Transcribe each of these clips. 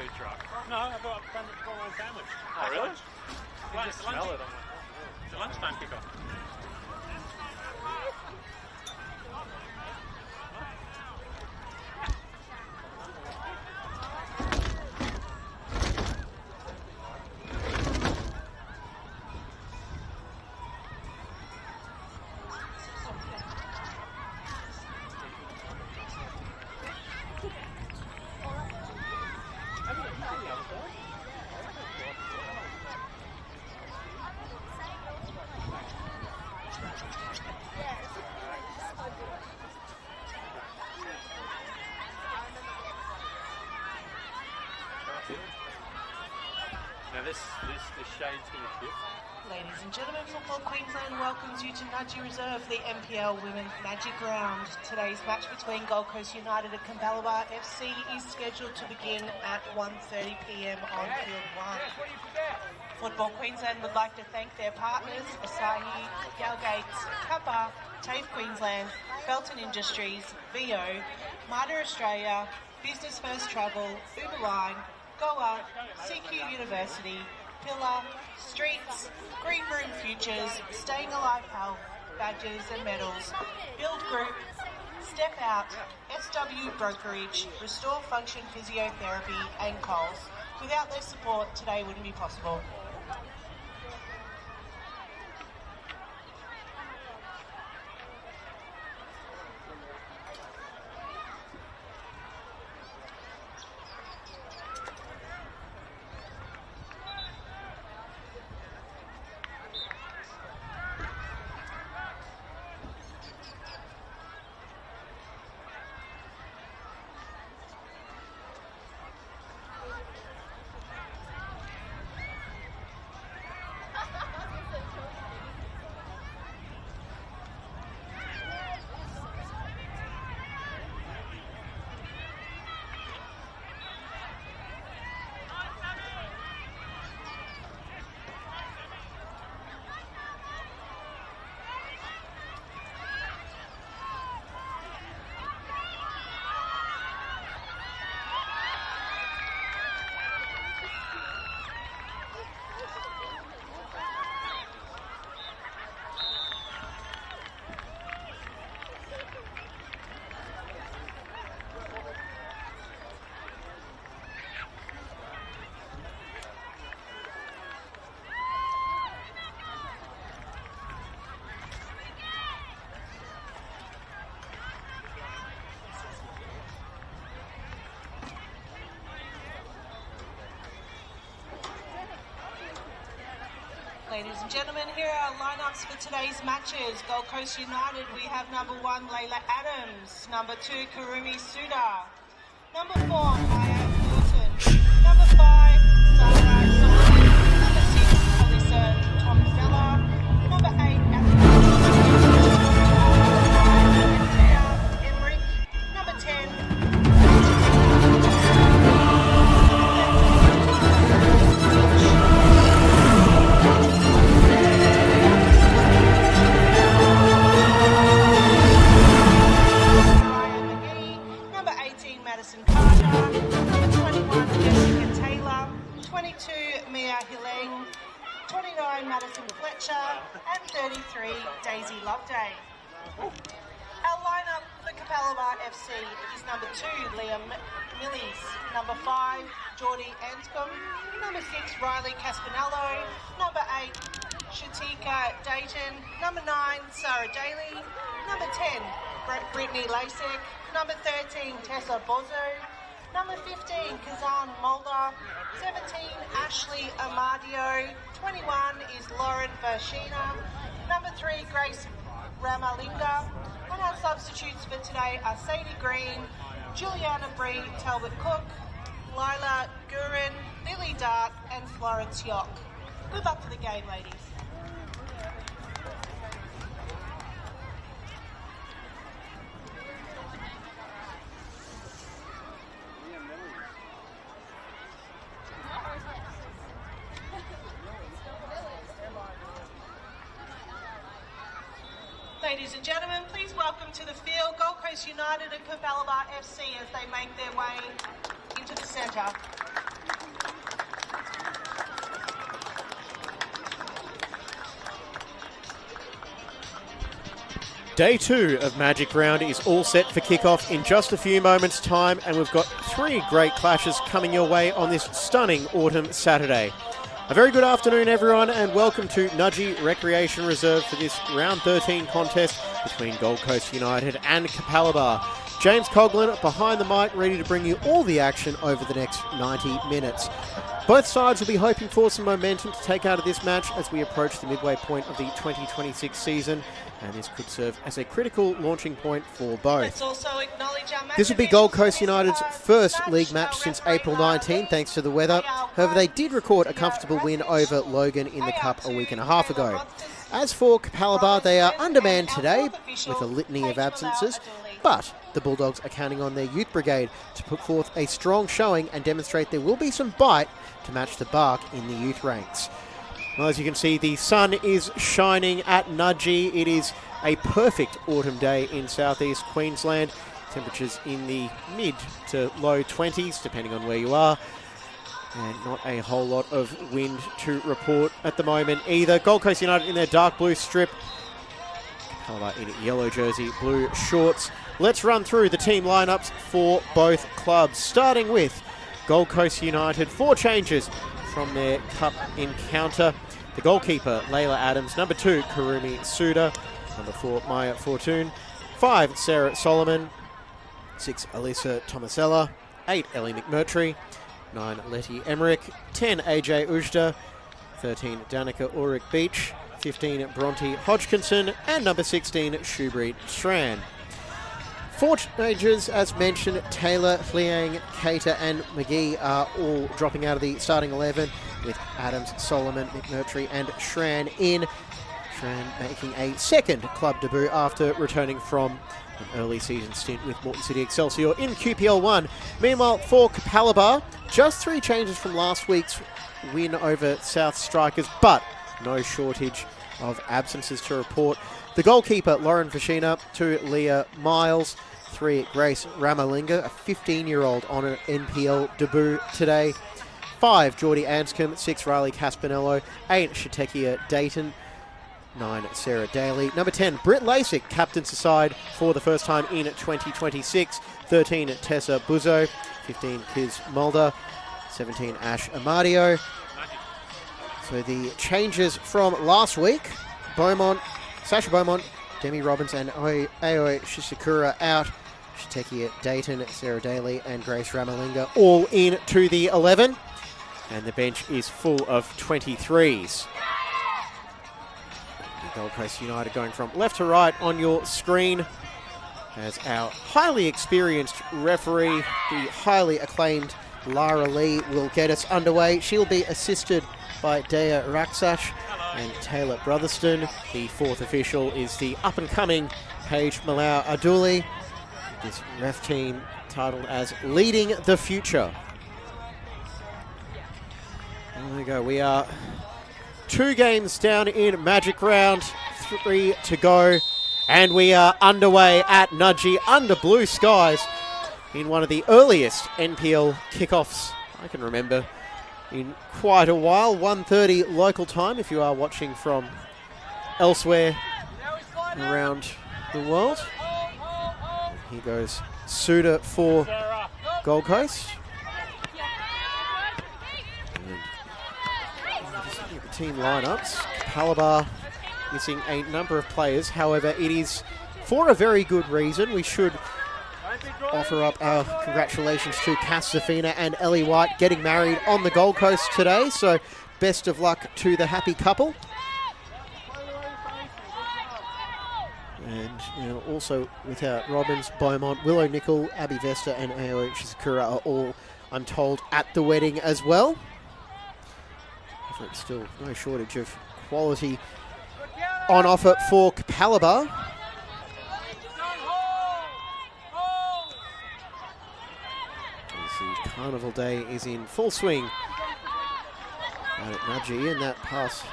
food truck. No, I've got a sandwich. Oh, really? You can just smell it on my... It's a lunchtime kickoff. Now this shade's going to shift. Ladies and gentlemen, Football Queensland welcomes you to Nudgee Reserve, the NPL Women's Magic Round. Today's match between Gold Coast United and Capalaba FC is scheduled to begin at 1:30 p.m. on Field 1. Football Queensland would like to thank their partners, Asahi, Galgates, Kappa, TAFE Queensland, Felton Industries, VO, MARTA Australia, Business First Travel, Uberline, Goa, CQ University, Pillar, Streets, Green Room Futures, Staying Alive Health, Badges and Medals, Build Group, Step Out, SW Brokerage, Restore Function Physiotherapy and Coles. Without their support, today wouldn't be possible. Ladies and gentlemen, here are our lineups for today's matches. Gold Coast United, we have number 1, Layla Adams. Number 2, Karumi Suda. Number 4, Maya Fulton. Number 5, Sarah Solomon. Number 6, Alyssa Tomzella. Number 8, Emmerich. Number 10, Madison Carter, number 21, Jessica Taylor, 22, Mia Hileng, 29, Madison Fletcher, and 33, Daisy Loveday. Our lineup for Capalaba FC is number 2, Liam Millies, number 5, Geordie Anscombe, number 6, Riley Caspanello, number 8, Shatika Dayton, number 9, Sarah Daly, number 10, Brittany Lasek, number 13, Tessa Bozo, number 15, Kazan Mulder, 17, Ashley Amadio, 21 is Lauren Vershina, number 3, Grace Ramalinga, and our substitutes for today are Sadie Green, Juliana Bree, Talbot Cook, Lila Gurin, Lily Dart, and Florence Yock. Good luck for the game, ladies. Ladies and gentlemen, please welcome to the field Gold Coast United and Capalaba FC as they make their way into the centre. Day 2 of Magic Round is all set for kickoff in just a few moments' time, and we've got 3 great clashes coming your way on this stunning autumn Saturday. A very good afternoon, everyone, and welcome to Nudgee Recreation Reserve for this round 13 contest between Gold Coast United and Capalaba. James Coughlin behind the mic, ready to bring you all the action over the next 90 minutes. Both sides will be hoping for some momentum to take out of this match as we approach the midway point of the 2026 season, and this could serve as a critical launching point for both. This will be Gold Coast United's first league match since April 19, thanks to the weather. However, they did record a comfortable win over Logan in the Cup a week and a half ago. As for Capalaba, they are undermanned today with a litany of absences, but the Bulldogs are counting on their youth brigade to put forth a strong showing and demonstrate there will be some bite to match the bark in the youth ranks. Well, as you can see, the sun is shining at Nudgee. It is a perfect autumn day in southeast Queensland. Temperatures in the mid to low 20s, depending on where you are. And not a whole lot of wind to report at the moment either. Gold Coast United in their dark blue strip. Capalaba in yellow jersey, blue shorts. Let's run through the team lineups for both clubs, starting with Gold Coast United. 4 changes from their Cup encounter. The goalkeeper, Layla Adams. Number 2, Karumi Suda. Number 4, Maya Fortune. 5, Sarah Solomon. 6, Alyssa Tomasella. 8, Ellie McMurtry. 9, Letty Emmerich. 10, AJ Ujda. 13, Danica Ulrich Beach. 15, Bronte Hodgkinson. And number 16, Shubreet Strand. 4 changes, as mentioned. Taylor, Liang, Cater and McGee are all dropping out of the starting 11, with Adams, Solomon, McMurtry and Shran in. Shran making a second club debut after returning from an early season stint with Moreton City Excelsior in QPL 1. Meanwhile, for Capalaba, just 3 changes from last week's win over South Strikers, but no shortage of absences to report. The goalkeeper, Lauren Vashina. 2, Leah Miles. 3, Grace Ramalinga, a 15-year-old on an NPL debut today. 5, Geordie Anscombe. 6, Riley Caspinello. 8, Shatekia Dayton. 9, Sarah Daly. Number 10, Britt Lasik captains the side for the first time in 2026. 13, Tessa Buzzo. 15, Kiz Mulder. 17, Ash Amadio. So the changes from last week: Sasha Beaumont, Demi Robbins and Aoi Shishikura out. Shatekia Dayton, Sarah Daly and Grace Ramalinga all in to the 11. And the bench is full of 23s. Gold Coast United going from left to right on your screen as our highly experienced referee, the highly acclaimed Lara Lee, will get us underway. She'll be assisted by Dea Raksach and Taylor Brotherston. The 4th official is the up-and-coming Paige Malau Aduli. This ref team titled as Leading the Future. There we go. We are 2 games down in Magic Round, 3 to go, and we are underway at Nudgee under blue skies in one of the earliest NPL kickoffs I can remember in quite a while. 1:30 local time if you are watching from elsewhere around the world. Here goes Suda for Gold Coast. Just looking at the team lineups, Capalaba missing a number of players. However, it is for a very good reason. We should offer up our congratulations to Cass Zafina and Ellie White getting married on the Gold Coast today. So best of luck to the happy couple. And also without Robbins, Beaumont, Willow Nickel, Abby Vesta and Aoi Shizakura are all, I'm told, at the wedding as well. It's still no shortage of quality on offer for Capalaba. The Carnival Day is in full swing out at Nudgee, and that pass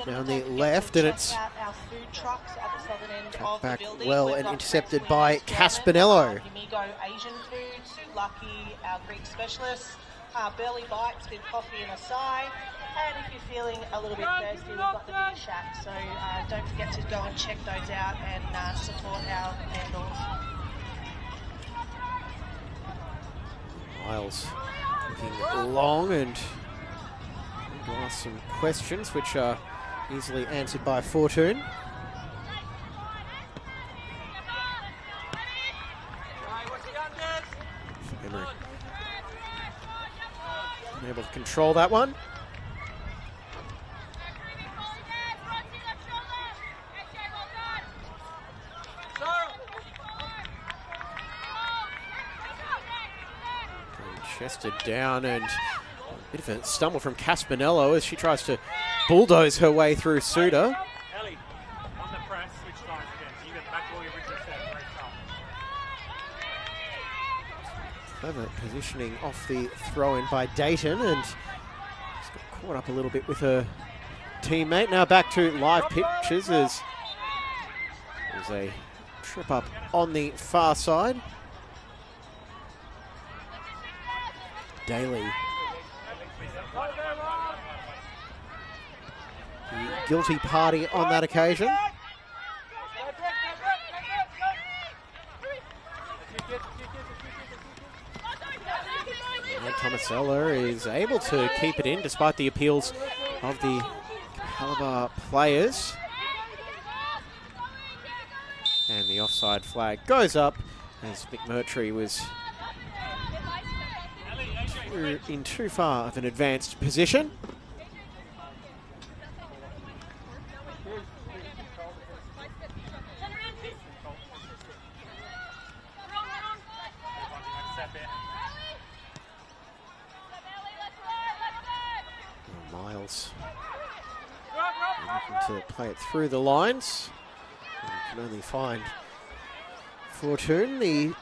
down the left, and it's tracked back well and intercepted by Caspinello. Asian food, Sue Lucky, our Greek specialist. Burley Bites with coffee and a side. And if you're feeling a little bit thirsty, we've got the Big Shack. So don't forget to go and check those out and support our vendors. Miles looking long and to ask some questions which are easily answered by Fortune. Emmerich able to control that one. Chested down and a bit of a stumble from Caspinello as she tries to bulldoze her way through Suda. Ellie, on the press, switch sides again. So you get back to what you originally said. Great stuff. Clever positioning off the throw-in by Dayton, and just got caught up a little bit with her teammate. Now back to live pitches as there's a trip up on the far side. Daly, the guilty party on that occasion. And Tomasella is able to keep it in despite the appeals of the Capalaba players. And the offside flag goes up as McMurtry was in too far of an advanced position. Miles looking to play it through the lines. And can only find Fortune, the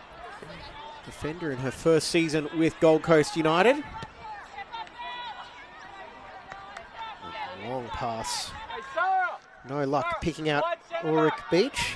defender in her first season with Gold Coast United. A long pass. No luck picking out Ulrich Beach.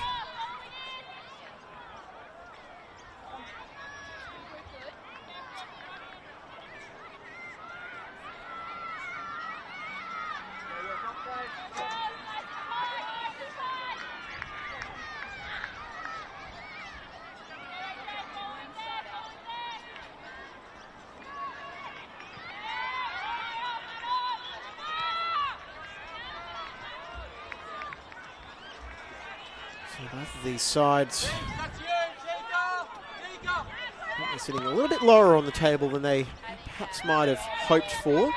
Both of these sides are sitting a little bit lower on the table than they perhaps might have hoped for. With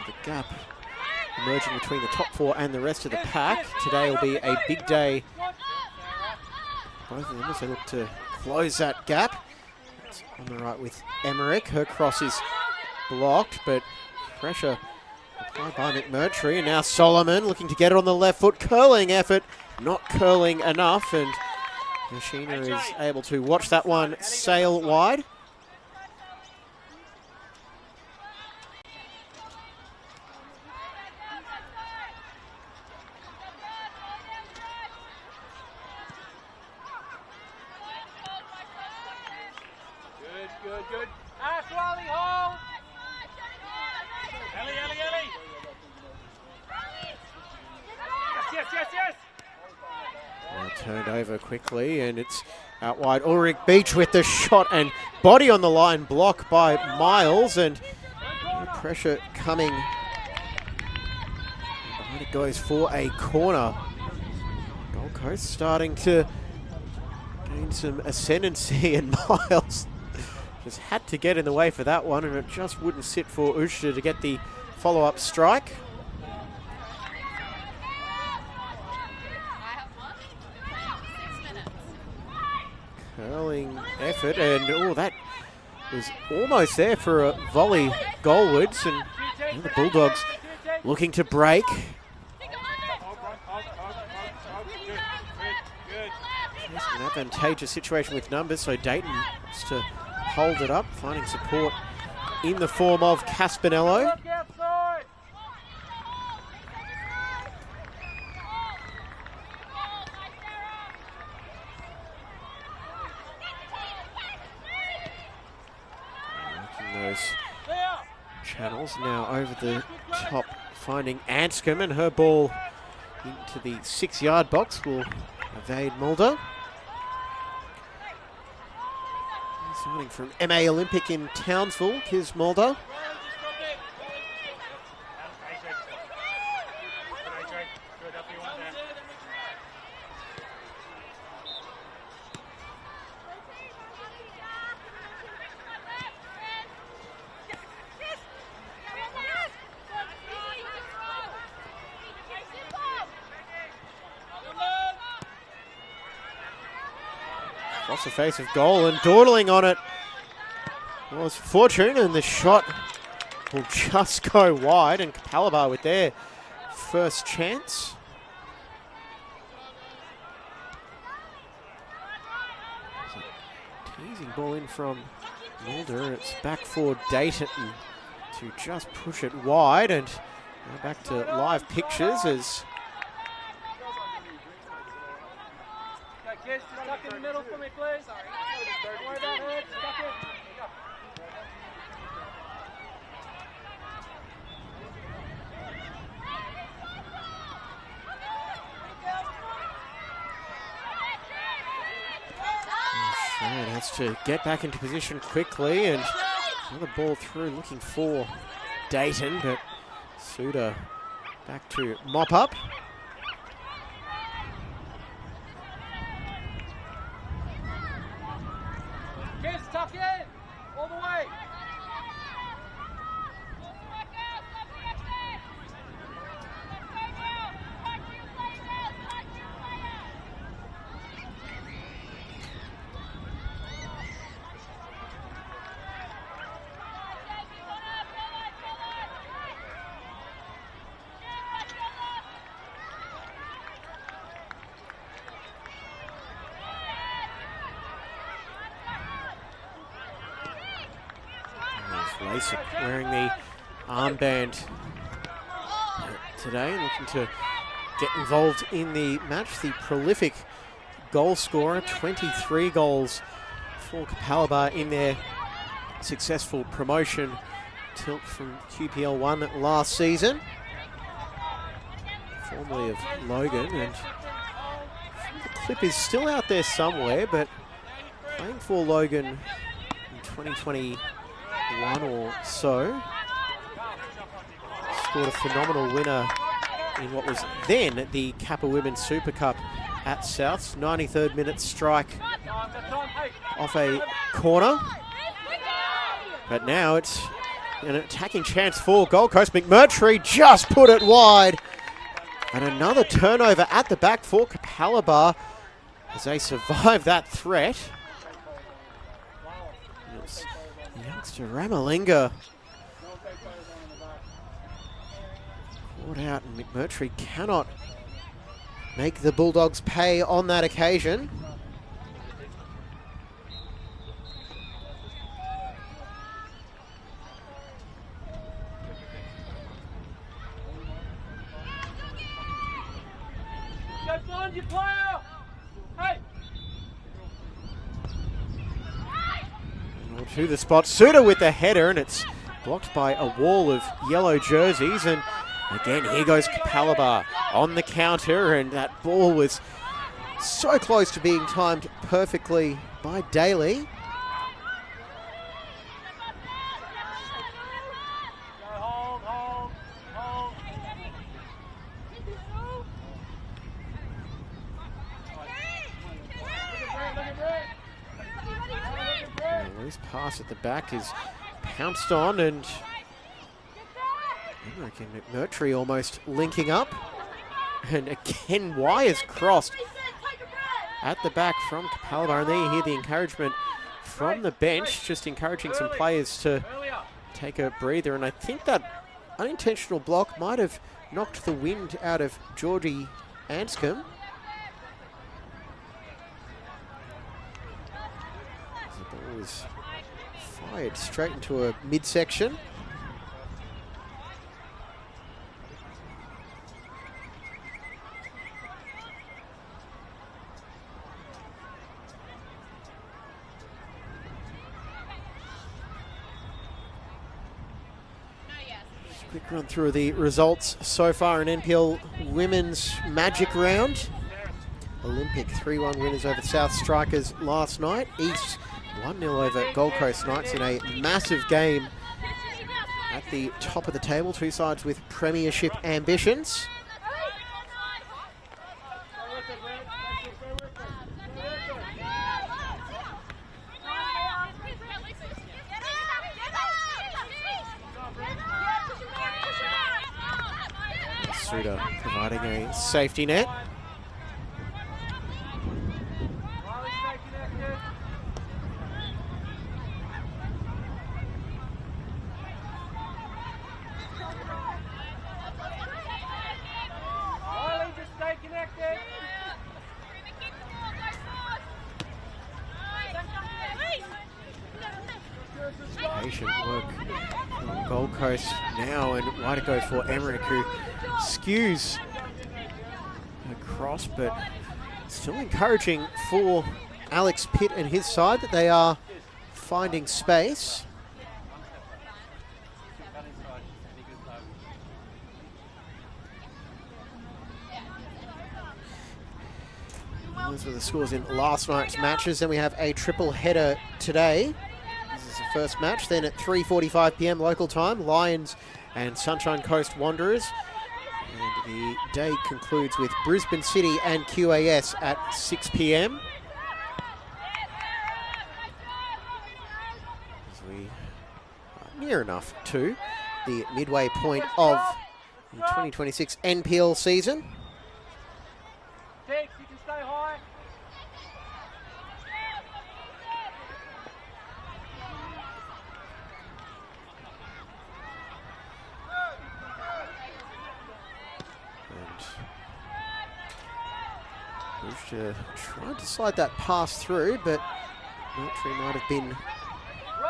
the gap emerging between the top four and the rest of the pack. Today will be a big day. Both of them as they look to close that gap. It's on the right with Emmerich. Her cross is blocked, but pressure applied by McMurtry, and now Solomon looking to get it on the left foot. Curling effort, not curling enough, and Machina is able to watch that one sail wide. Good. Wally, hold! Ellie! Yes! Turned over quickly, and it's out wide. Ulrich Beach with the shot and body on the line, blocked by Miles, and pressure coming. Behind it goes for a corner. Gold Coast starting to gain some ascendancy, and Miles just had to get in the way for that one, and it just wouldn't sit for Ushta to get the follow-up strike. Curling effort, and that was almost there for a volley goalwards, and the Bulldogs looking to break. It's an advantageous situation with numbers, so Dayton wants to hold it up, finding support in the form of Caspinello. those channels. Now over the top, finding Anscombe, and her ball into the 6-yard box will evade Mulder. Signing from MA Olympic in Townsville, Kiz Mulder. Across the face of goal, and dawdling on it was Fortune, and the shot will just go wide, and Capalaba with their first chance. Teasing ball in from Mulder. It's back for Dayton to just push it wide, and now back to live pictures as Stuck in the middle for me, please. Don't worry about it. Stuck in. Fran has to get back into position quickly, and another ball through looking for Dayton, but Suda back to mop up. Kids, tuck in. All the way. Lasik wearing the armband today, looking to get involved in the match. The prolific goal scorer, 23 goals for Capalaba in their successful promotion tilt from QPL 1 last season, formerly of Logan, and the clip is still out there somewhere, but playing for Logan in 2021 or so, scored a phenomenal winner in what was then the Kappa Women's Super Cup at Souths. 93rd minute strike off a corner, but now it's an attacking chance for Gold Coast. McMurtry just put it wide, and another turnover at the back for Capalaba as they survive that threat. Youngster Ramalinga caught out, and McMurtry cannot make the Bulldogs pay on that occasion. Go find your player. Hey. To the spot, Suda with the header, and it's blocked by a wall of yellow jerseys, and again here goes Capalaba on the counter, and that ball was so close to being timed perfectly by Daly. Hold. Loose pass at the back is pounced on, and Henrik and McMurtry almost linking up. And again, wires crossed at the back from Capalaba, and there you hear the encouragement from the bench, just encouraging some players to take a breather. And I think that unintentional block might have knocked the wind out of Georgie Anscombe. The ball was fired straight into a midsection. Quick run through the results so far in NPL Women's Magic Round. Olympic 3-1 winners over South Strikers last night. East 1-0 over Gold Coast Knights in a massive game at the top of the table. Two sides with premiership ambitions. Suda providing a safety net. Patient work from Gold Coast now, and why to go for Emmerich, who skews across, but still encouraging for Alex Pitt and his side that they are finding space. Those were the scores in last night's matches. Then we have a triple header today. This is the first match. Then at 3:45 p.m. local time, Lions and Sunshine Coast Wanderers. And the day concludes with Brisbane City and QAS at 6 p.m. As we are near enough to the midway point of the 2026 NPL season. Dix, you can stay high. And tried to slide that pass through, but Moultrie might have been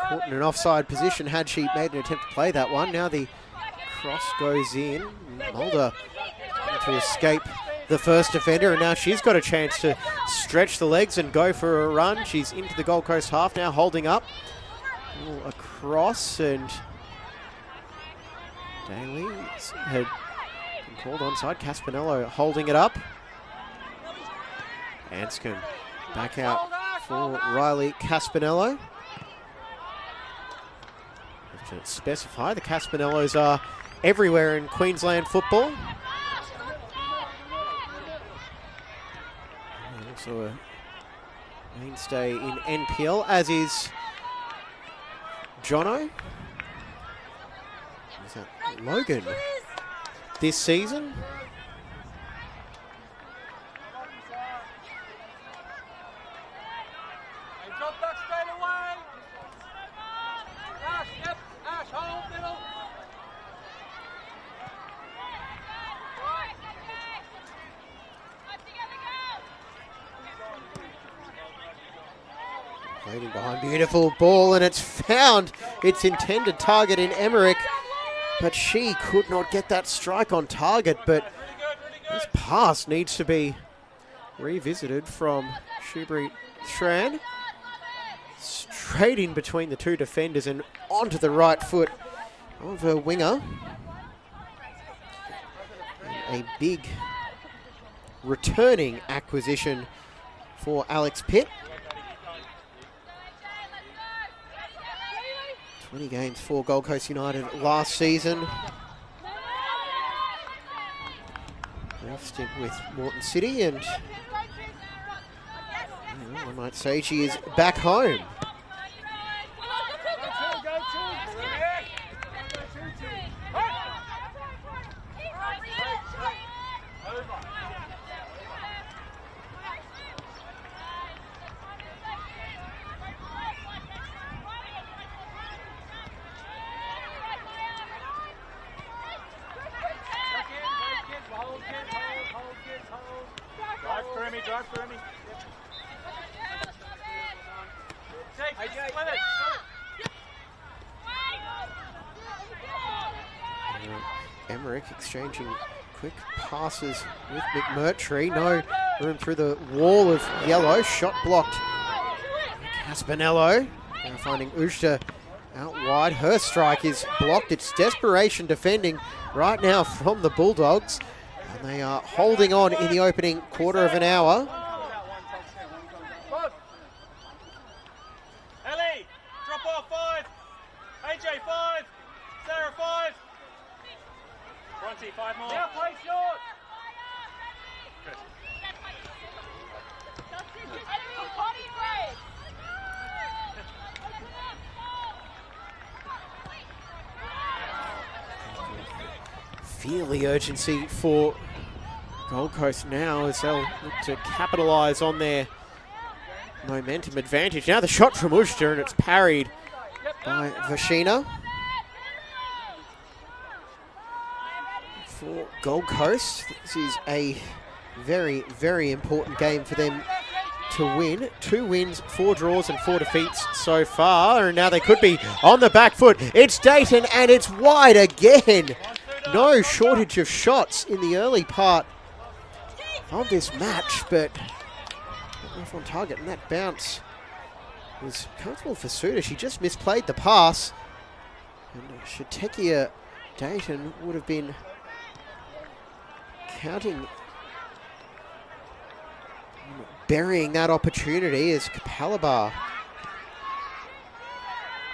caught in an offside position had she made an attempt to play that one. Now the cross goes in. Mulder to escape the first defender, and now she's got a chance to stretch the legs and go for a run. She's into the Gold Coast half now, holding up. Ball across, and Daly had been called onside. Caspinello holding it up. Anscombe back out for Riley Caspinello. Have to specify, the Caspinellos are everywhere in Queensland football. Also a mainstay in NPL, as is Jono. Is that Logan this season? Waiting behind, beautiful ball, and it's found its intended target in Emmerich, but she could not get that strike on target. But this pass needs to be revisited from Shubri Shran. Straight in between the two defenders and onto the right foot of her winger. And a big returning acquisition for Alex Pitt. 20 games for Gold Coast United last season. Brief stint with Moreton City, and I might say she is back home. Drive for me. Emmerich exchanging quick passes with McMurtry. No room through the wall of yellow. Shot blocked. Caspinello now finding Ujda out wide. Her strike is blocked. It's desperation defending right now from the Bulldogs. And they are holding on in the opening quarter of an hour. Ellie, drop off 5. AJ 5. Sarah 5. Bronte 5 more. Now play short. Good. Feel the urgency for Gold Coast now as they'll look to capitalise on their momentum advantage. Now the shot from Ushta, and it's parried by Vashina. For Gold Coast, this is a very, very important game for them to win. 2 wins, 4 draws and 4 defeats so far, and now they could be on the back foot. It's Dayton, and it's wide again. No shortage of shots in the early part of this match, but not enough on target, and that bounce was comfortable for Suda. She just misplayed the pass, and Shatekia Dayton would have been counting, burying that opportunity as Capalaba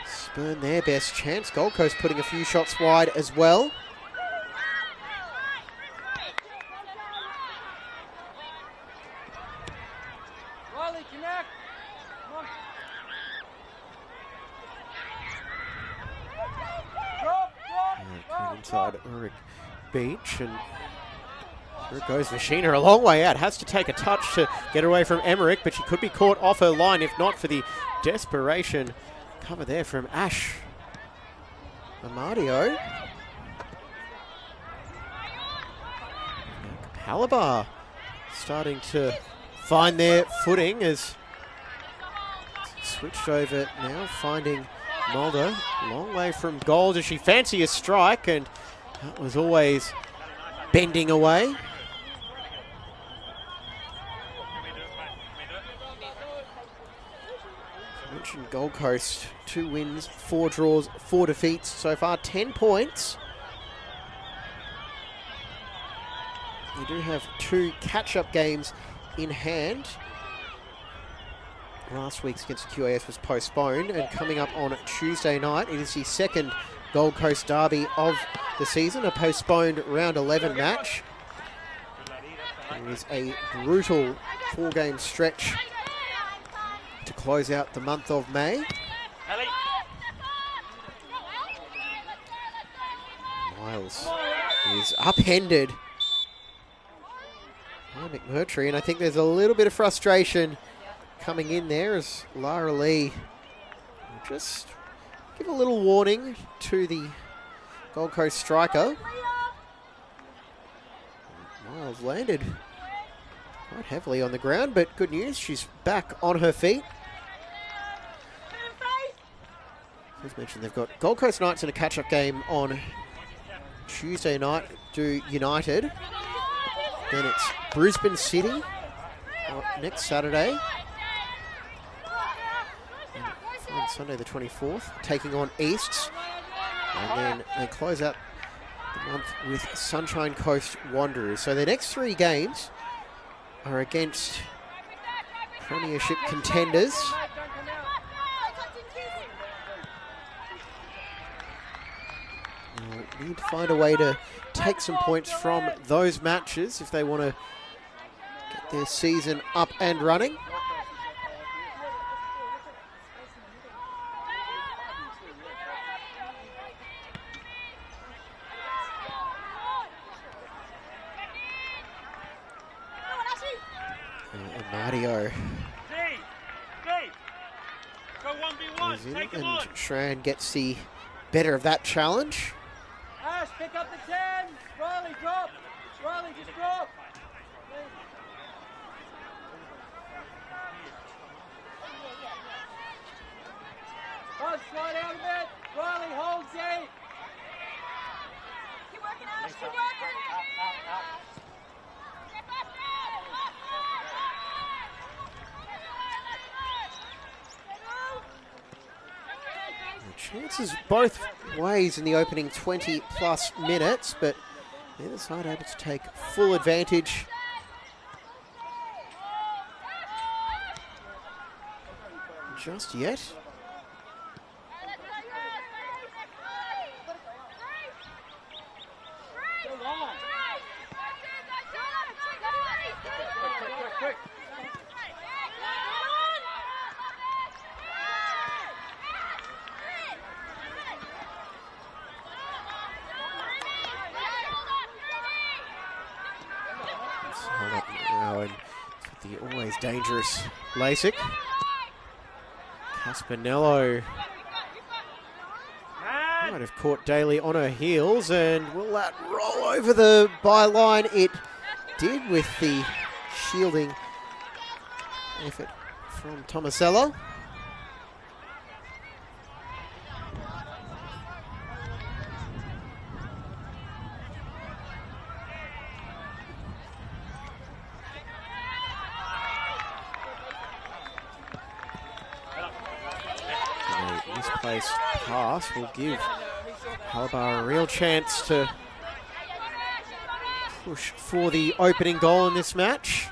spurned their best chance. Gold Coast putting a few shots wide as well. Inside Ulrich Beach, and here goes Vashina a long way out. Has to take a touch to get away from Emmerich, but she could be caught off her line if not for the desperation cover there from Ash Amadio. Capalaba starting to find their footing as switched over now, finding Mulder, long way from goal. Does she fancy a strike? And that was always bending away. As I mentioned, Gold Coast, 2 wins, 4 draws, 4 defeats so far, 10 points. You do have 2 catch-up games in hand. Last week's against QAS was postponed, and coming up on Tuesday night, it is the second Gold Coast derby of the season, a postponed round 11 match. It is a brutal 4-game stretch to close out the month of May. Miles is upended by McMurtry, and I think there's a little bit of frustration coming in there as Lara Lee will just give a little warning to the Gold Coast striker. Miles landed quite heavily on the ground, but good news, she's back on her feet. As mentioned, they've got Gold Coast Knights in a catch-up game on Tuesday night, do United. Then it's Brisbane City next Saturday. And Sunday the 24th, taking on Easts. And then they close out the month with Sunshine Coast Wanderers. So their next 3 games are against Premiership contenders. They'll need to find a way to take some points from those matches if they want to get their season up and running. Mario goes in, and Shran gets the better of that challenge. Ash, pick up the 10. Riley, drop. Riley, just drop. Buzz, slide out a bit. Riley, hold deep. Keep working, Ash. Keep working. chances both ways in the opening 20 plus minutes, but neither side able to take full advantage. Just yet. Hold up now, and the always dangerous Lasik. Caspinello might have caught Daly on her heels, and will that roll over the byline? It did with the shielding effort from Tomasella. Misplaced pass will give Capalaba a real chance to push for the opening goal in this match.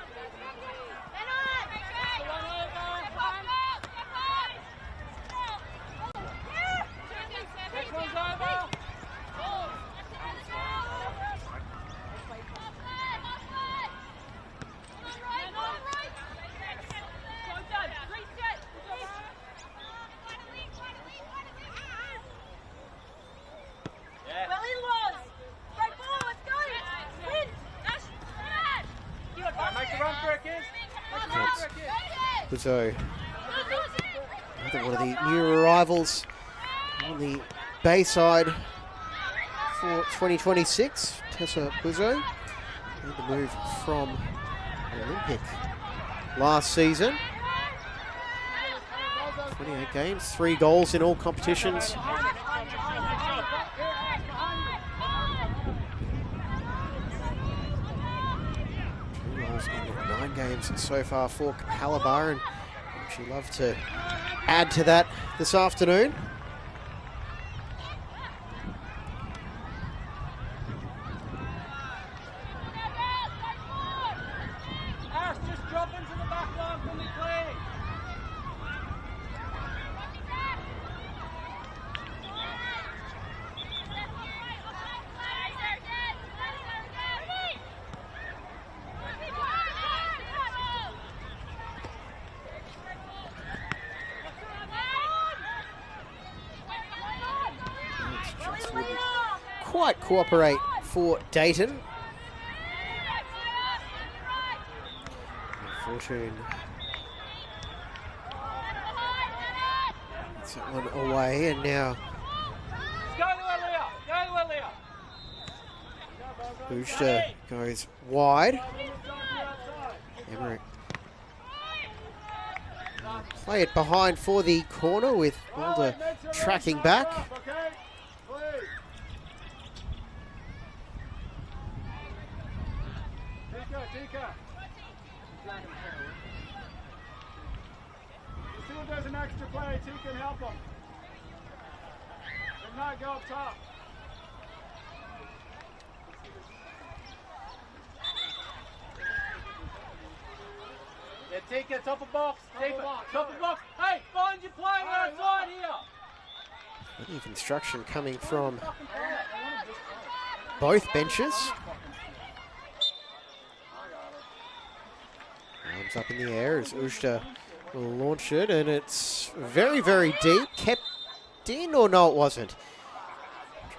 So, another one of the new arrivals on the Bayside for 2026, Tessa Buzzo, made the move from Olympic last season. 28 games, 3 goals in all competitions. 9 games so far for Capalaba, and she'd love to add to that this afternoon. Just drop into the back line for me, please. Wouldn't quite cooperate for Dayton. Fortune gets that one away, and now Ujda goes wide. Emmerich play it behind for the corner with Mulder tracking back. If there's an extra play, two can help them. If not, go up top. Yeah, take it, top of box. Top of box. Hey, find your play outside here. Plenty of instruction coming from both benches. Arms up in the air as Ujda will launch it, and it's very, very deep. Kept in, or no, it wasn't.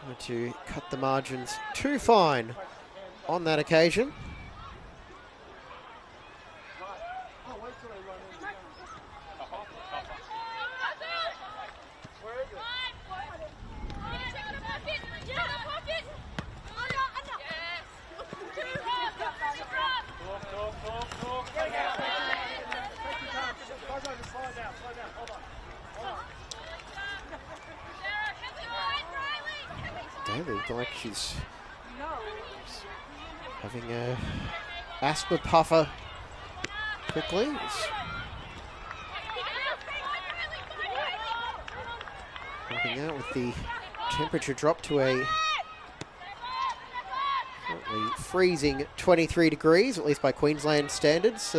Trying to cut the margins too fine on that occasion. Daly looked like she's having a asthma puffer quickly. Helping out with the temperature drop to a currently freezing 23 degrees, at least by Queensland standards.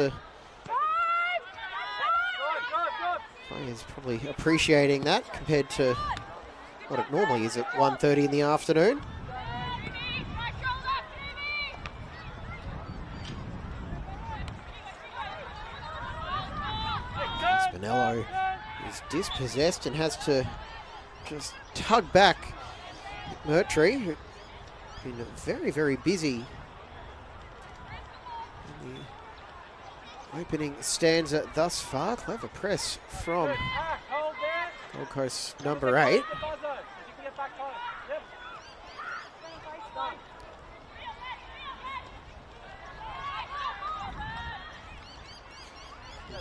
Players probably appreciating that compared to what it normally is at 1:30 in the afternoon. Spinello is dispossessed and has to just tug back McMurtry, who's been very, very busy in the opening stanza thus far. Clever press from Gold Coast number 8.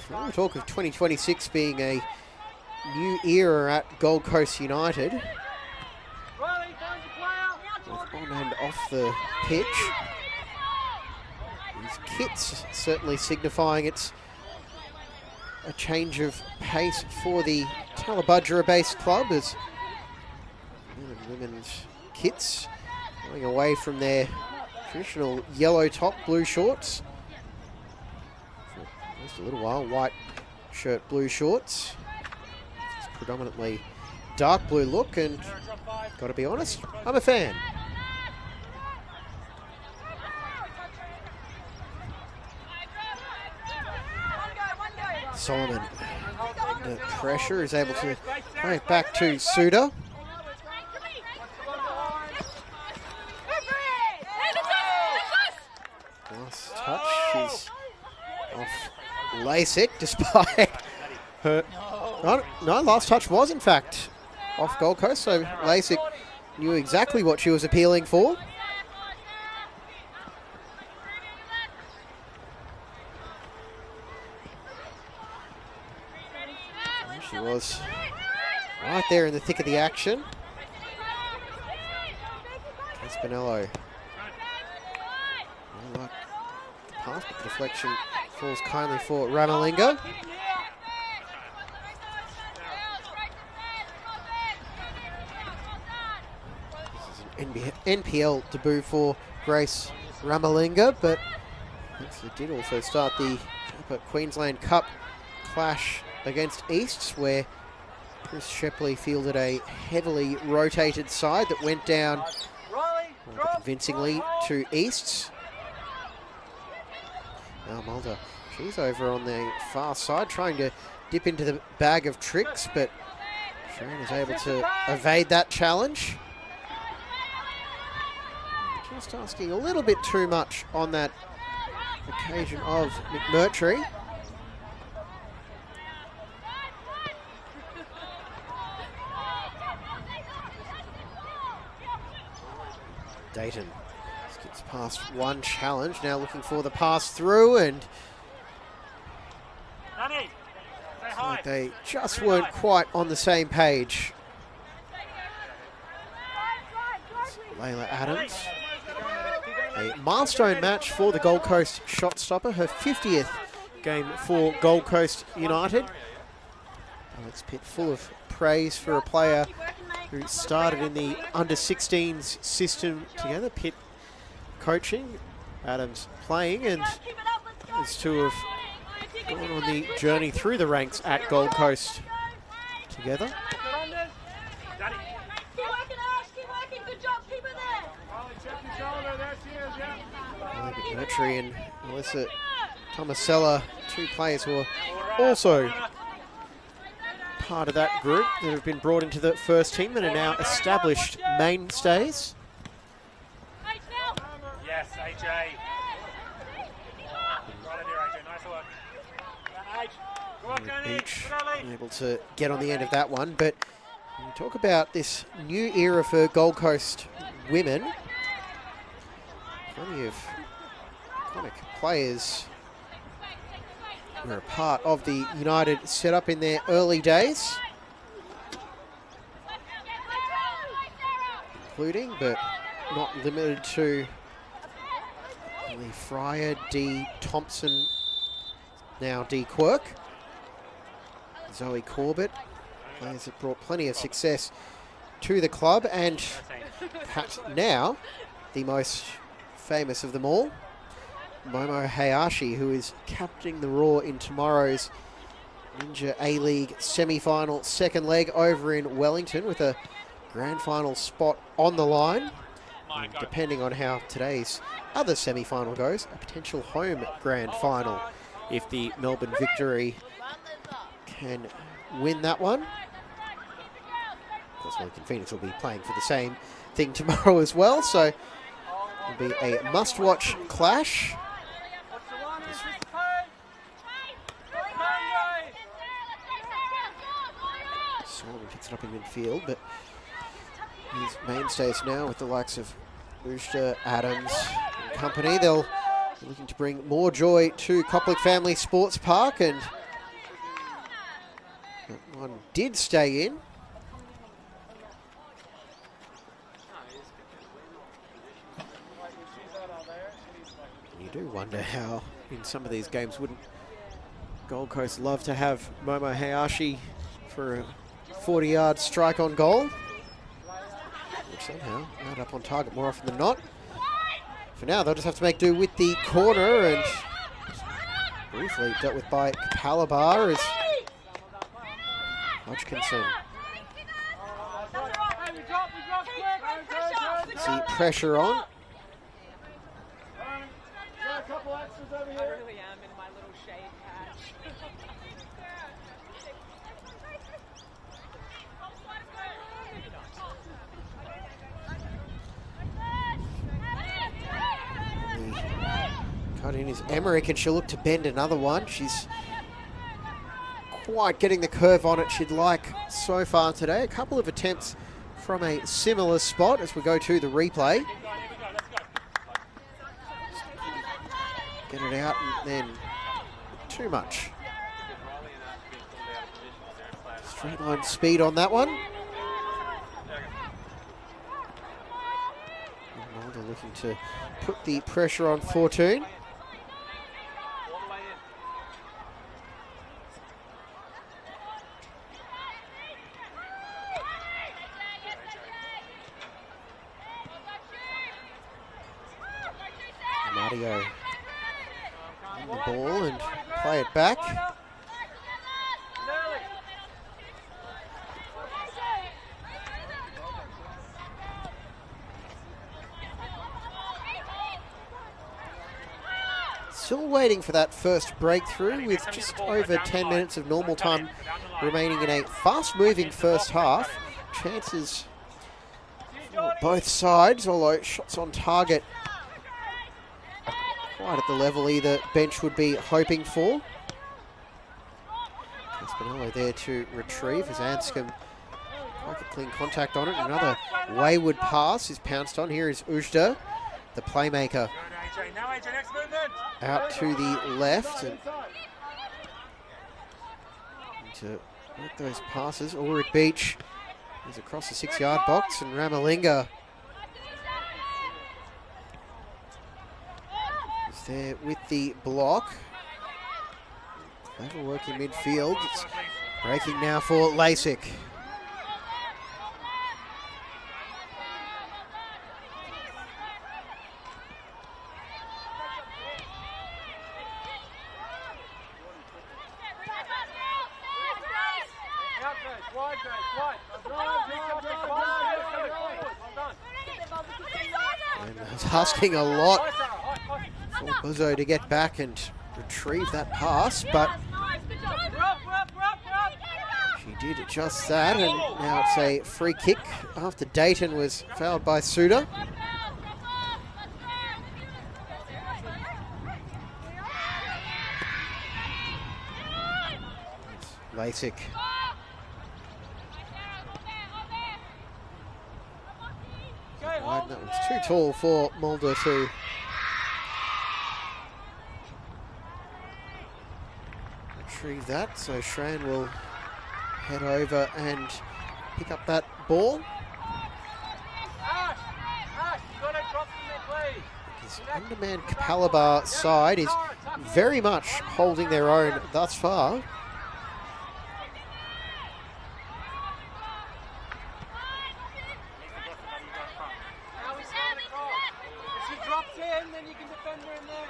When we talk of 2026 being a new era at Gold Coast United, both on and off the pitch, these kits certainly signifying it's a change of pace for the Tallabudgera-based club, as men and women's kits going away from their traditional yellow top, blue shorts. A little while, white shirt, blue shorts. It's predominantly dark blue look, and got to be honest, I'm a fan. Solomon, under pressure, is able to play it back to Suda. Last touch is off Lasik, despite her... No, last touch was in fact off Gold Coast, so Lasik knew exactly what she was appealing for. And she was right there in the thick of the action. Spinello. The pass, but the deflection falls kindly for Ramalinga. This is an NPL debut for Grace Ramalinga, but they did also start the Queensland Cup clash against Easts, where Chris Shepley fielded a heavily rotated side that went down convincingly to Easts. Now Mulder, she's over on the far side trying to dip into the bag of tricks, but Sharon is able to evade that challenge. Just asking a little bit too much on that occasion of McMurtry. Dayton gets past one challenge, now looking for the pass through, and like they just weren't quite on the same page. Layla Adams, a milestone match for the Gold Coast shot stopper, her 50th game for Gold Coast United. Alex Pitt full of praise for a player who started in the under-16s system together. Pitt coaching, Adams playing, and these two have gone on the journey through the ranks at Gold Coast together. McMurtry and Melissa Tomasella, two players who are also part of that group that have been brought into the first team and are now established mainstays. Yes, AJ. Right in there, AJ. Nice work. Beach able to get on the end of that one, but when you talk about this new era for Gold Coast women, plenty of iconic players were a part of the United setup in their early days, including, but not limited to, Lee Fryer, Dee Thompson, now Dee Quirk, Zoe Corbett, Players that brought plenty of success to the club, and perhaps now the most famous of them all, Momo Hayashi, who is captaining the Raw in tomorrow's Ninja A-League semi-final second leg over in Wellington, with a grand final spot on the line. And depending on how today's other semi-final goes, a potential home grand final if the Melbourne Victory can win that one. Of course, Wellington Phoenix will be playing for the same thing tomorrow as well, so it'll be a must-watch clash. Solomon picks it up in midfield, but his mainstays now with the likes of Ujda, Adams and company. They'll be looking to bring more joy to Koplik Family Sports Park, and that one did stay in. You do wonder how in some of these games wouldn't Gold Coast love to have Momo Hayashi for a 40-yard strike on goal, which somehow out up on target more often than not. For now, they'll just have to make do with the corner, and briefly dealt with by Capalaba as Hodgkinson. See pressure on. I really am in my little shade patch. Cut in is Emmerich, and she'll look to bend another one. She's quite getting the curve on it she'd like so far today. A couple of attempts from a similar spot as we go to the replay. Get it out, and then too much. Straight line speed on that one. Mulder looking to put the pressure on Fortune. Mario on the ball and play it back. Still waiting for that first breakthrough with just over 10 minutes of normal time remaining in a fast-moving first half. Chances for both sides, although shots on target quite at the level either bench would be hoping for. Caspinello there to retrieve as Anscombe quite a clean contact on it. Another wayward pass is pounced on. Here is Ujda, the playmaker, out to the left. And to work those passes, Ulrich Beach is across the 6-yard box, and Ramalinga is there with the block. Clever work in midfield. It's breaking now for Lasik. And I was asking a lot for Buzzo to get back and retrieve that pass, but she did just that, and now it's a free kick after Dayton was fouled by Suda. Lasik. Wide, that was too tall for Mulder to retrieve that, so Shran will head over and pick up that ball. His undermanned Capalaba side is very much holding their own thus far. defender in there.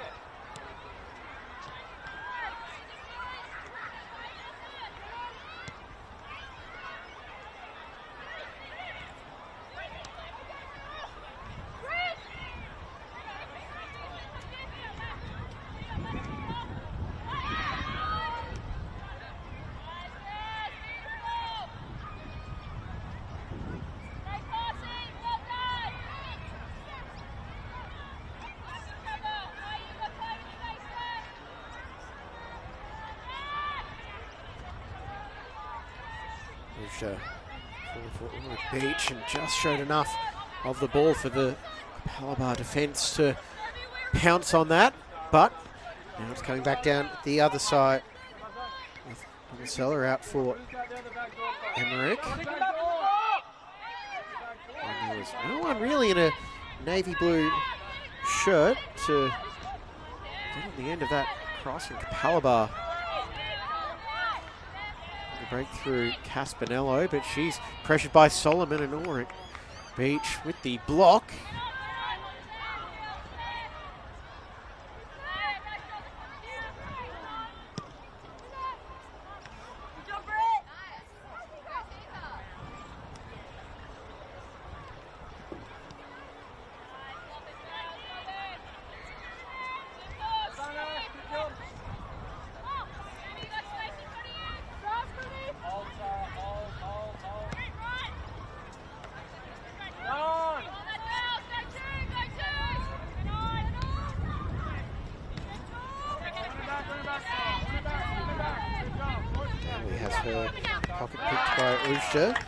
Beach and just showed enough of the ball for the Capalaba defence to pounce on that, but now it's coming back down the other side with Marcella out for Emmerich. And there was no one really in a navy blue shirt to get on the end of that cross, and Capalaba breakthrough Caspinello, but she's pressured by Solomon and Ulrich. Beach with the block. Has her pocket picked by Ujda.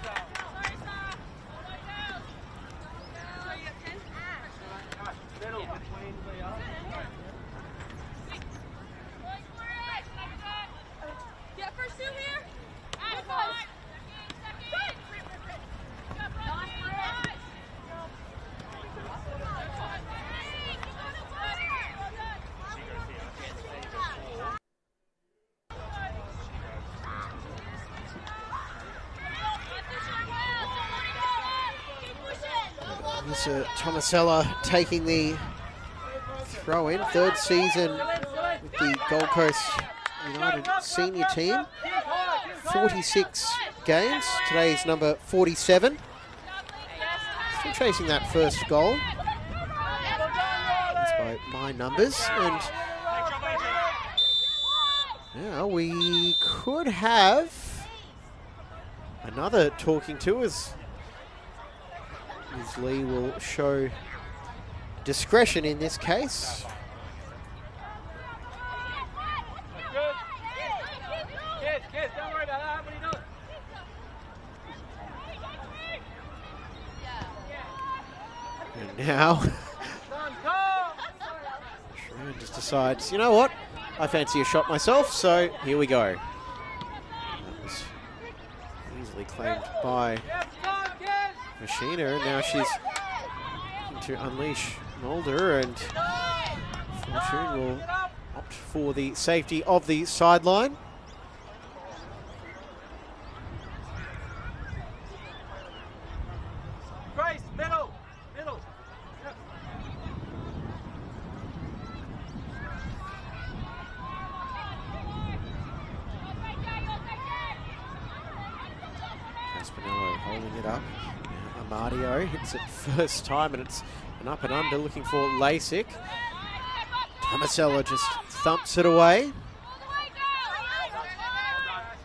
Tomasella taking the throw in, third season with the Gold Coast United senior team. 46 games, today's number 47. Still chasing that first goal. That's by my numbers. And now we could have another talking to as Lee will show discretion in this case. Kids, don't worry about that. What are you doing? And now, Sharon just decides, you know what? I fancy a shot myself, so here we go. That was easily claimed by Machina, and now she's looking to unleash Mulder, and Fortune will opt for the safety of the sideline. Grace, middle. Caspinello holding it up. Amadio hits it first time, and it's an up and under looking for Lasik. Tomasella just thumps it away.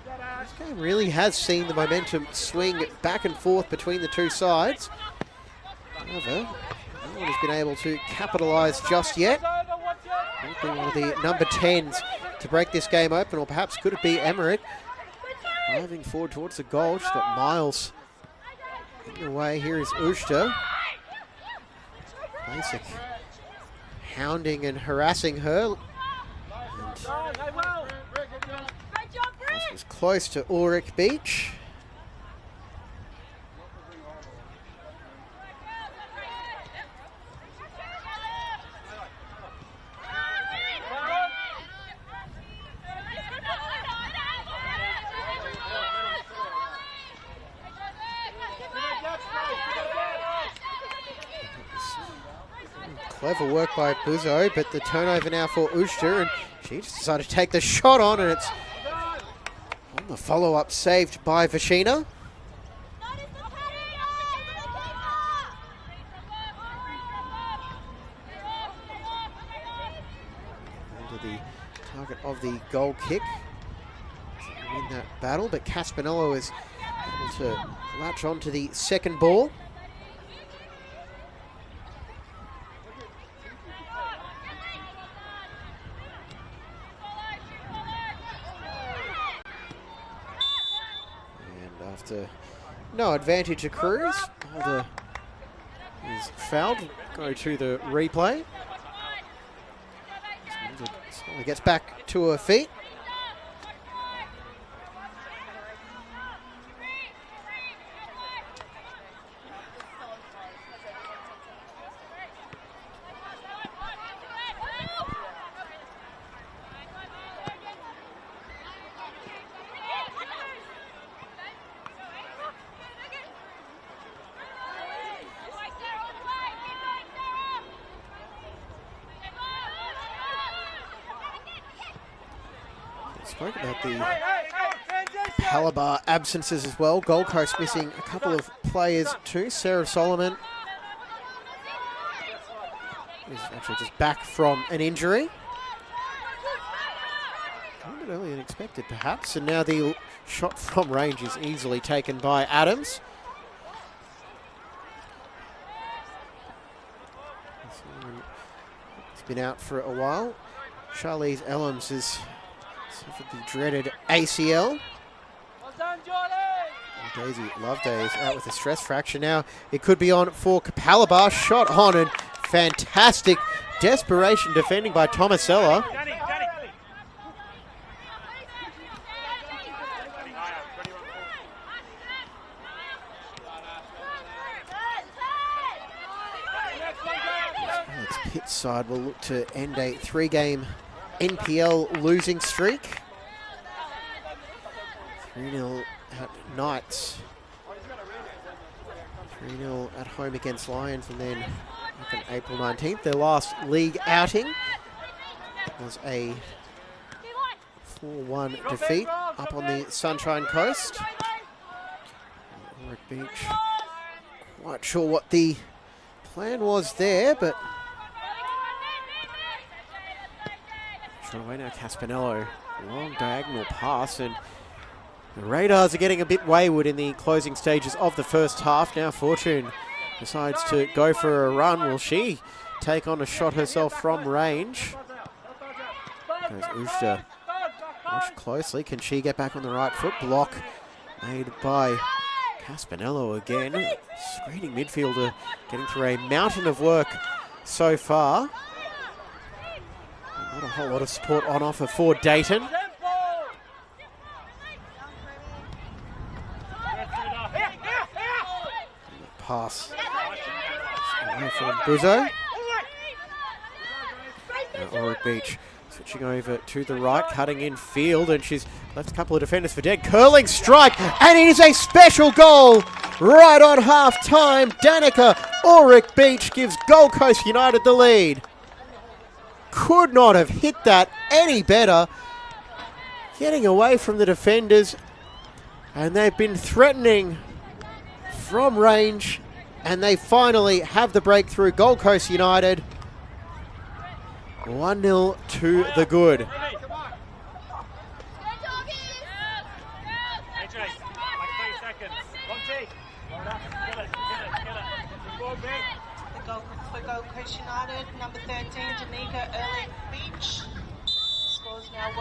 This game really has seen the momentum swing back and forth between the two sides. However, no one has been able to capitalise just yet. Might be one of the number 10s to break this game open, or perhaps could it be Emmerich? Driving forward towards the goal. She's got Miles in the way. Here is Ujda. Basic hounding and harassing her. This was close to Ulrich Beach. Clever work by Buzo, but the turnover now for Ushta, and she just decided to take the shot on, and it's on the follow-up saved by Vashina. Under the target of the goal kick. Win that battle, but Caspinello is able to latch on to the second ball. And after no advantage accrues, Holder is fouled. Go to the replay. Smolder gets back to her feet. Spoke about the Capalaba absences as well. Gold Coast missing a couple of players too. Sarah Solomon is actually just back from an injury. A little bit earlier than expected perhaps. And now the shot from range is easily taken by Adams. He's been out for a while. Charlize Ellams is suffered the dreaded ACL. Well done, Jordan! Daisy Loveday is out with a stress fracture now. It could be on for Capalaba. Shot on, and fantastic desperation defending by Tomasella. Alex Pitt's side will look to end a 3-game NPL losing streak. 3-0 at Knights. 3-0 at home against Lions, and then on April 19th, their last league outing was a 4-1 defeat up on the Sunshine Coast. Warwick Beach, quite sure what the plan was there, but away now. Caspinello, long diagonal pass, and the Radars are getting a bit wayward in the closing stages of the first half. Now Fortune decides to go for a run. Will she take on a shot herself from range? Goes Ushta. Watch closely. Can she get back on the right foot? Block made by Caspinello again. Screening midfielder getting through a mountain of work so far. Not a whole lot of support on offer for Dayton. Pass away from Buzo. Warwick Beach switching over to the right, cutting in field, and she's left a couple of defenders for dead. Curling strike, and it is a special goal right on half time. Danica Warwick Beach gives Gold Coast United the lead. Could not have hit that any better. Getting away from the defenders, and they've been threatening from range, and they finally have the breakthrough. Gold Coast United 1-0 to the good. For Gold Coast United, number 13, Danica Warwick Beach. Scores now 1-0,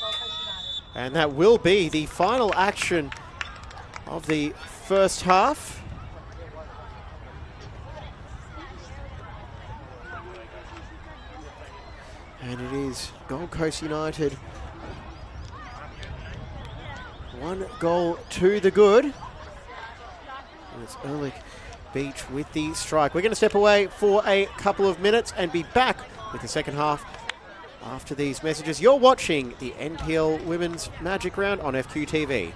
Gold Coast United. And that will be the final action of the first half. And it is Gold Coast United 1 goal to the good. And it's Warwick Beach with the strike. We're going to step away for a couple of minutes and be back with the second half after these messages. You're watching the NPL Women's Magic Round on FQTV.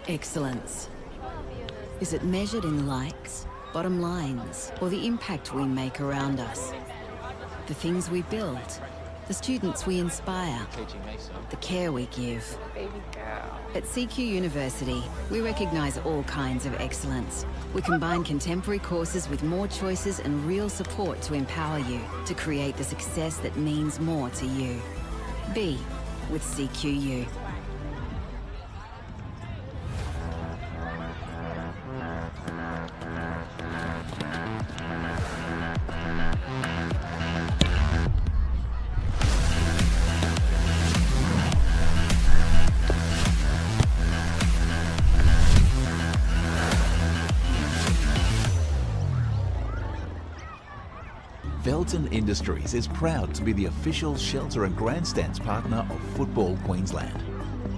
Excellence. Is it measured in likes, bottom lines, or the impact we make around us? The things we build, the students we inspire, the care we give. Baby girl. At CQ University, we recognise all kinds of excellence. We combine contemporary courses with more choices and real support to empower you to create the success that means more to you. Be with CQU. Felton Industries is proud to be the official shelter and grandstands partner of Football Queensland.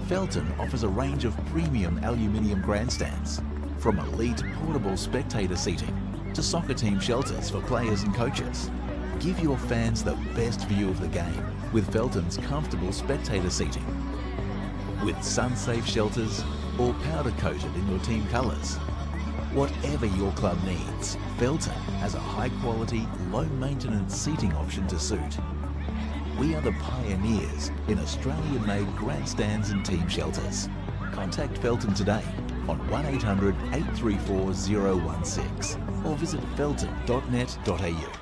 Felton offers a range of premium aluminium grandstands, from elite portable spectator seating to soccer team shelters for players and coaches. Give your fans the best view of the game with Felton's comfortable spectator seating. With sun-safe shelters or powder-coated in your team colours. Whatever your club needs, Felton has a high-quality, low-maintenance seating option to suit. We are the pioneers in Australian-made grandstands and team shelters. Contact Felton today on 1800 834 016 or visit felton.net.au.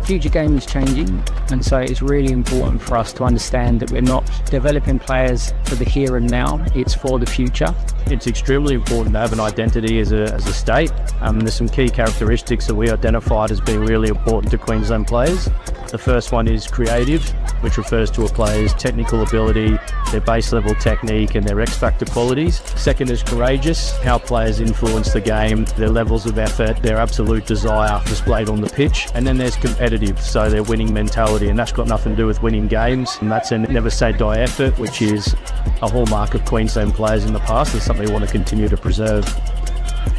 Future game is changing, and so it's really important for us to understand that we're not developing players for the here and now, it's for the future. It's extremely important to have an identity as a state. There's some key characteristics that we identified as being really important to Queensland players. The first one is creative, which refers to a player's technical ability, their base level technique and their X factor qualities. Second is courageous, how players influence the game, their levels of effort, their absolute desire displayed on the pitch. And then there's competitive, so their winning mentality, and that's got nothing to do with winning games. And that's a never say die effort, which is a hallmark of Queensland players in the past and something we want to continue to preserve.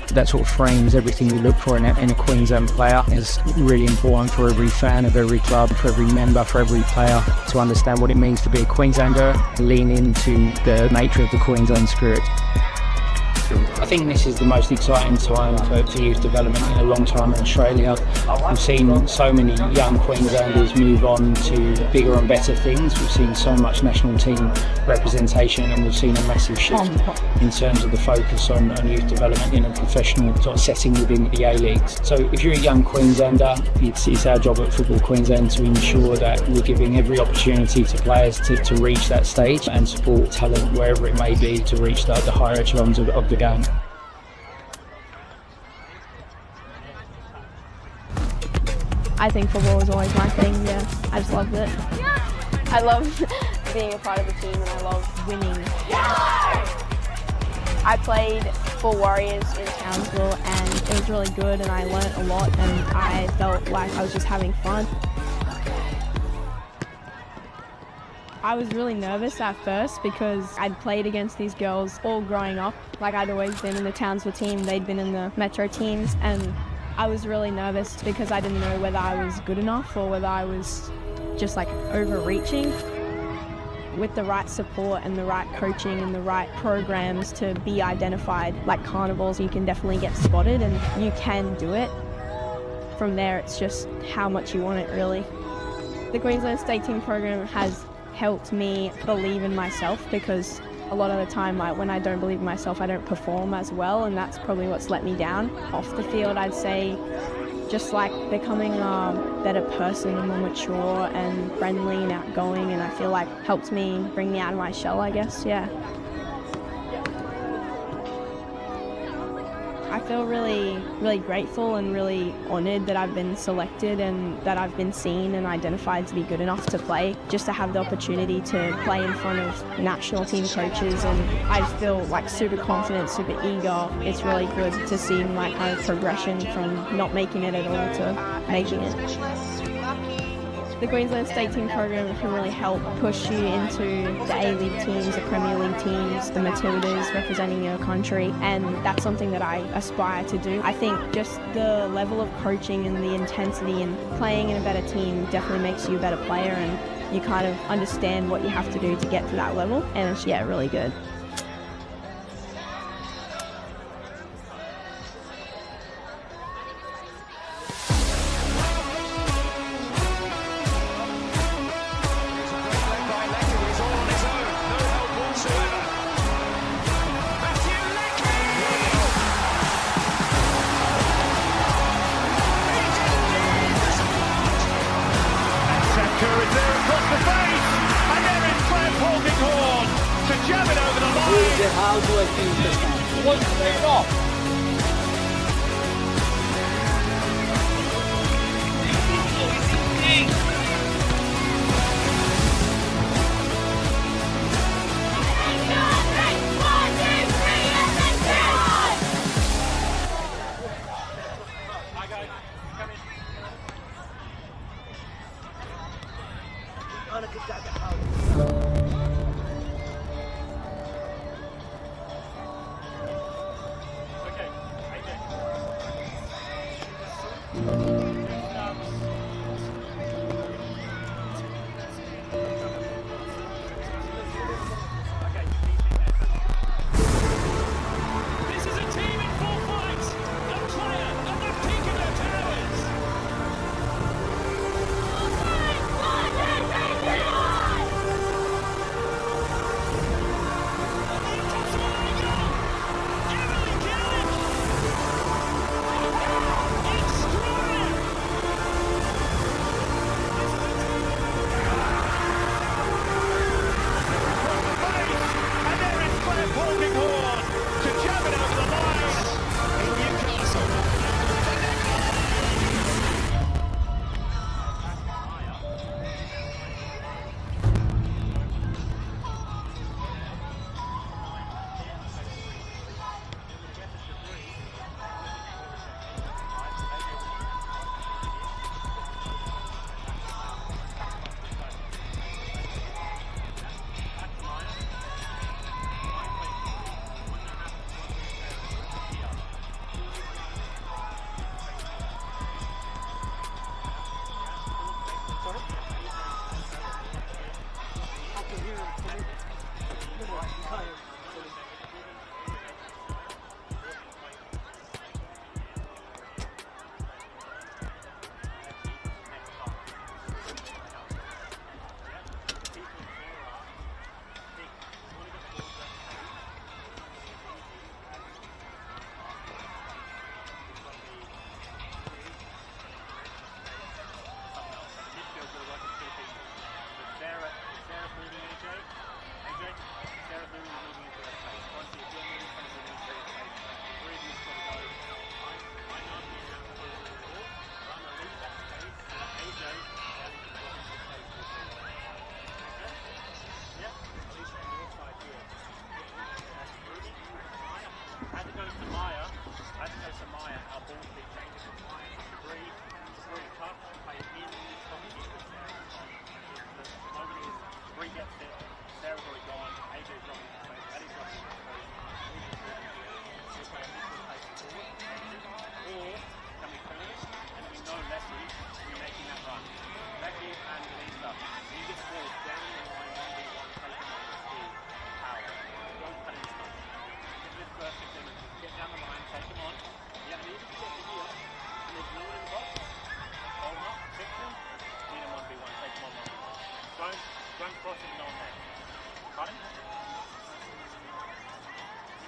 That sort of frames everything we look for in a Queensland player. It's really important for every fan of every club, for every member, for every player to understand what it means to be a Queenslander, lean into the nature of the Queensland spirit. I think this is the most exciting time for youth development in a long time in Australia. We've seen so many young Queenslanders move on to bigger and better things. We've seen so much national team representation, and we've seen a massive shift in terms of the focus on youth development in a professional sort of setting within the A-Leagues. So if you're a young Queenslander, it's our job at Football Queensland to ensure that we're giving every opportunity to players to reach that stage and support talent wherever it may be to reach the higher echelons of the game. I think football was always my thing, yeah. I just loved it. I love being a part of a team and I love winning. I played for Warriors in Townsville and it was really good and I learnt a lot and I felt like I was just having fun. I was really nervous at first because I'd played against these girls all growing up. Like I'd always been in the Townsville team, they'd been in the Metro teams, and I was really nervous because I didn't know whether I was good enough or whether I was just like overreaching. With the right support and the right coaching and the right programs to be identified, like carnivals, you can definitely get spotted and you can do it. From there, it's just how much you want it, really. The Queensland State Team program has helped me believe in myself because a lot of the time when I don't believe in myself, I don't perform as well, and that's probably what's let me down. Off the field, I'd say just like becoming a better person and more mature and friendly and outgoing, and I feel like helped me bring me out of my shell, I guess, yeah. I feel really, really grateful and really honoured that I've been selected and that I've been seen and identified to be good enough to play, just to have the opportunity to play in front of national team coaches, and I just feel like super confident, super eager. It's really good to see my kind of progression from not making it at all to making it. The Queensland State Team program can really help push you into the A-League teams, the Premier League teams, the Matildas, representing your country, and that's something that I aspire to do. I think just the level of coaching and the intensity and playing in a better team definitely makes you a better player, and you kind of understand what you have to do to get to that level, and it's, yeah, really good. How do I feel this time? One straight off.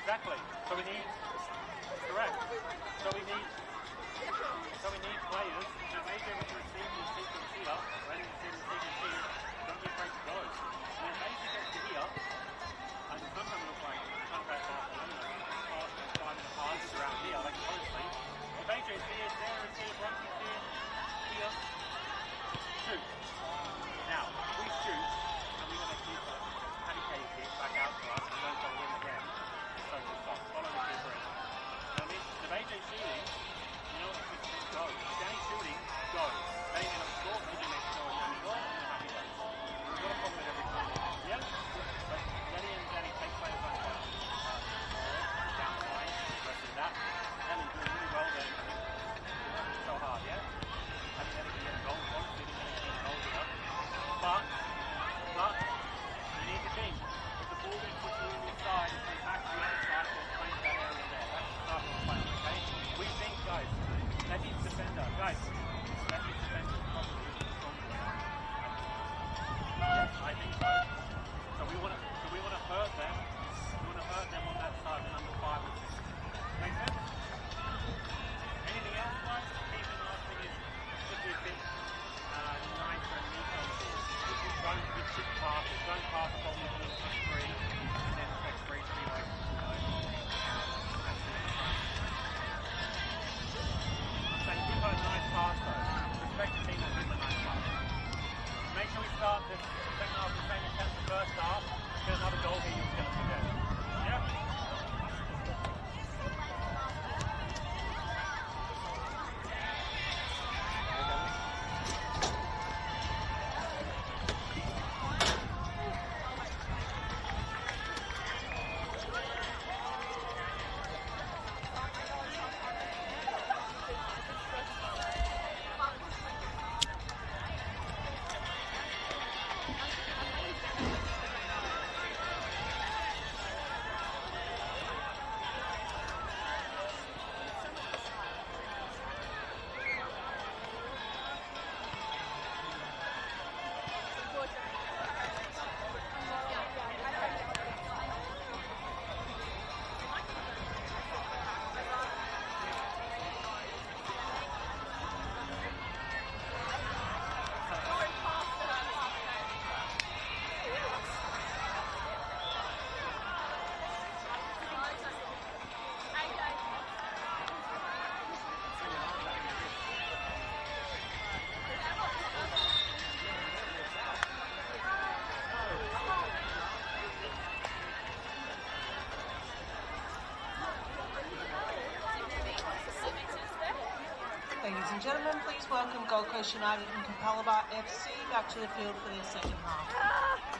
Exactly. So we need, correct. So we need players to make every receiving sequence here, ready to see the sequence here, don't be afraid to go. And if Asia gets to here, and sometimes it looks like kind of back off, pass and 5 minute passes around here, like honestly, if Asia is here, Sarah is here, Bronte's here, shoot. Now, we shoot, and we're going to keep a patty cake kick back out to us, and don't go in again. So we'll stop. Follow the keeper in. I mean, if AJ's shooting, you know, just go. If Danny's shooting, go. Danny's going to score, you can make sure you go, and happy days. We've got a problem with every time. Yeah? But them. You want to hurt them on that side, the number 5 and 6. Make sense? Anything else, guys? Keeping last thing is should be a bit nicer and neat on the ball. Don't be chip passes. Don't pass the ball into the free and then expect free to be like, so you give a nice pass though. Respect the team that gives a nice pass. Make sure we start the second half the same intent as the first half. There's another goal here you're going to forget. Yeah? Ladies and gentlemen, please welcome Gold Coast United and Capalaba FC back to the field for their second half.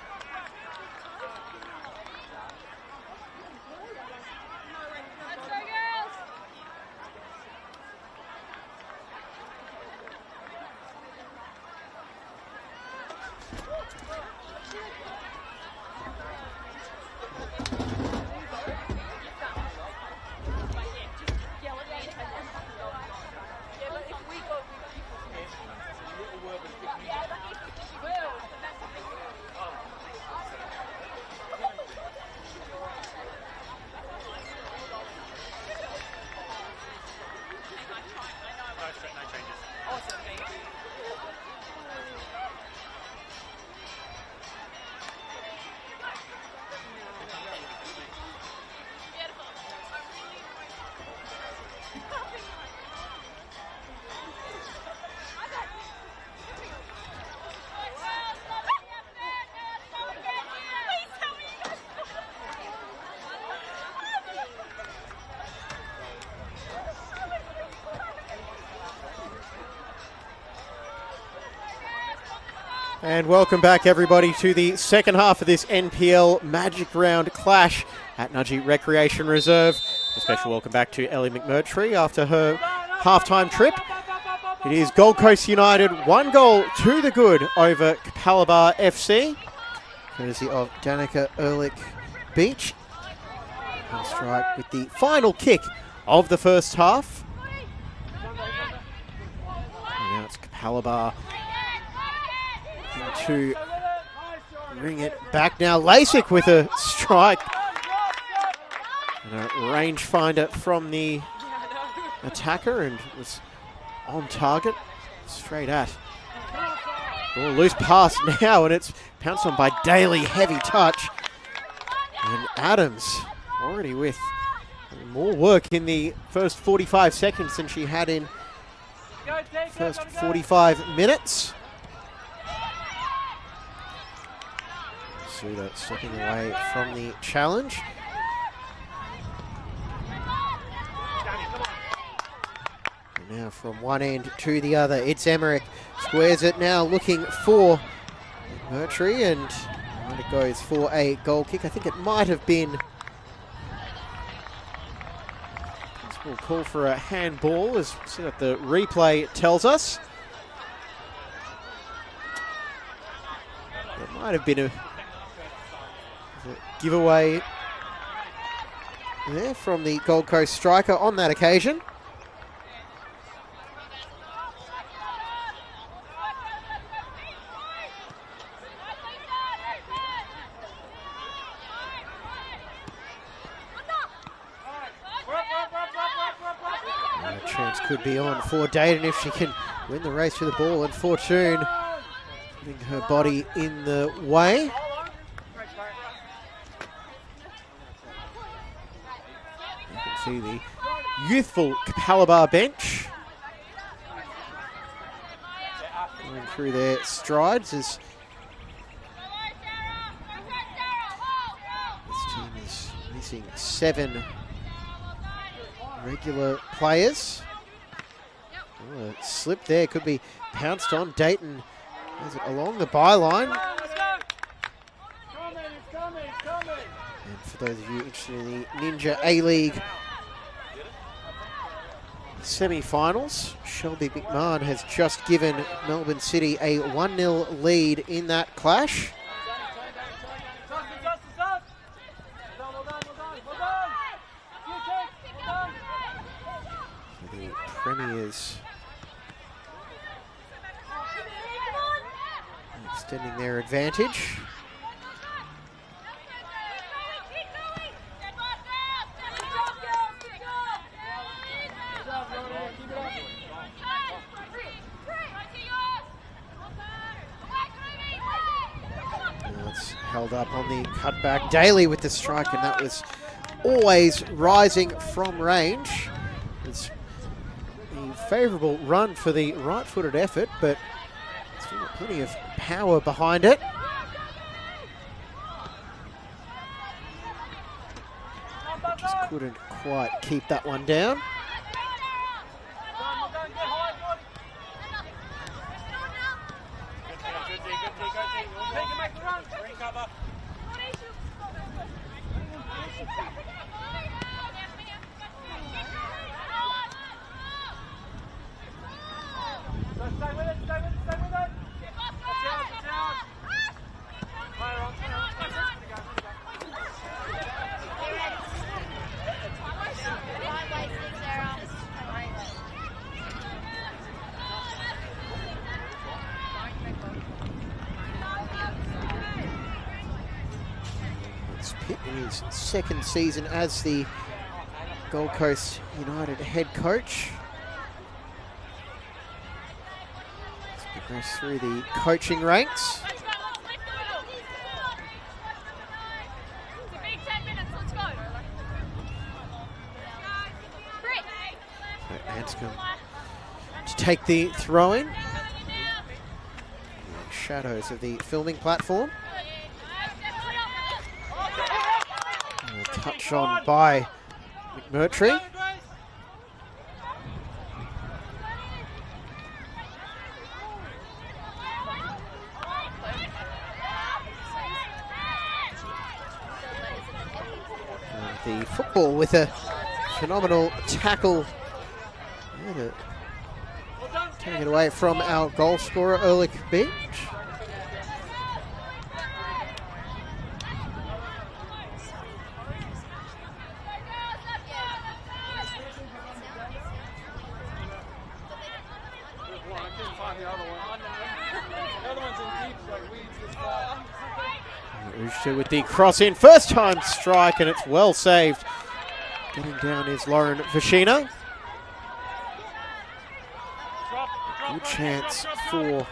And welcome back, everybody, to the second half of this NPL Magic Round clash at Nudgee Recreation Reserve. A special welcome back to Ellie McMurtry after her halftime trip. It is Gold Coast United 1 goal to the good over Capalaba FC, courtesy of Danica Ehrlich Beach. On strike with the final kick of the first half. And now it's Capalaba to bring it back now. Lasik with a strike. And a rangefinder from the attacker and was on target. Straight at. Oh, loose pass now, and it's pounced on by Daly. Heavy touch. And Adams already with more work in the first 45 seconds than she had in first 45 minutes. Suda stepping away from the challenge. And now from one end to the other, it's Emmerich. Squares it now, looking for McMurtry, and it goes for a goal kick. I think it might have been possible call for a handball, as see what the replay tells us. It might have been a giveaway there from the Gold Coast striker on that occasion. chance could be on for Dayton if she can win the race to the ball, and Fortune putting her body in the way. You can see the youthful Capalaba bench going through their strides as this team is missing 7 regular players. Oh, a slip there, could be pounced on. Dayton has it along the byline. And for those of you interested in the Ninja A-League semi-finals, Shelby McMahon has just given Melbourne City a 1-0 lead in that clash. So the Premiers extending their advantage. It's held up on the cutback. Daly with the strike, and that was always rising from range. It's a favourable run for the right-footed effort, but still got plenty of power behind it. Just couldn't quite keep that one down. Pitt in his second season as the Gold Coast United head coach. He's progressed through the coaching ranks. So Anscombe to take the throw-in. The shadows of the filming platform. Touch on by McMurtry. The football with a phenomenal tackle. Taking it away from our goal scorer, Erlich Beach. Ushtu with the cross in, first time strike, and it's well saved. Getting down is Lauren Vashina. Good chance for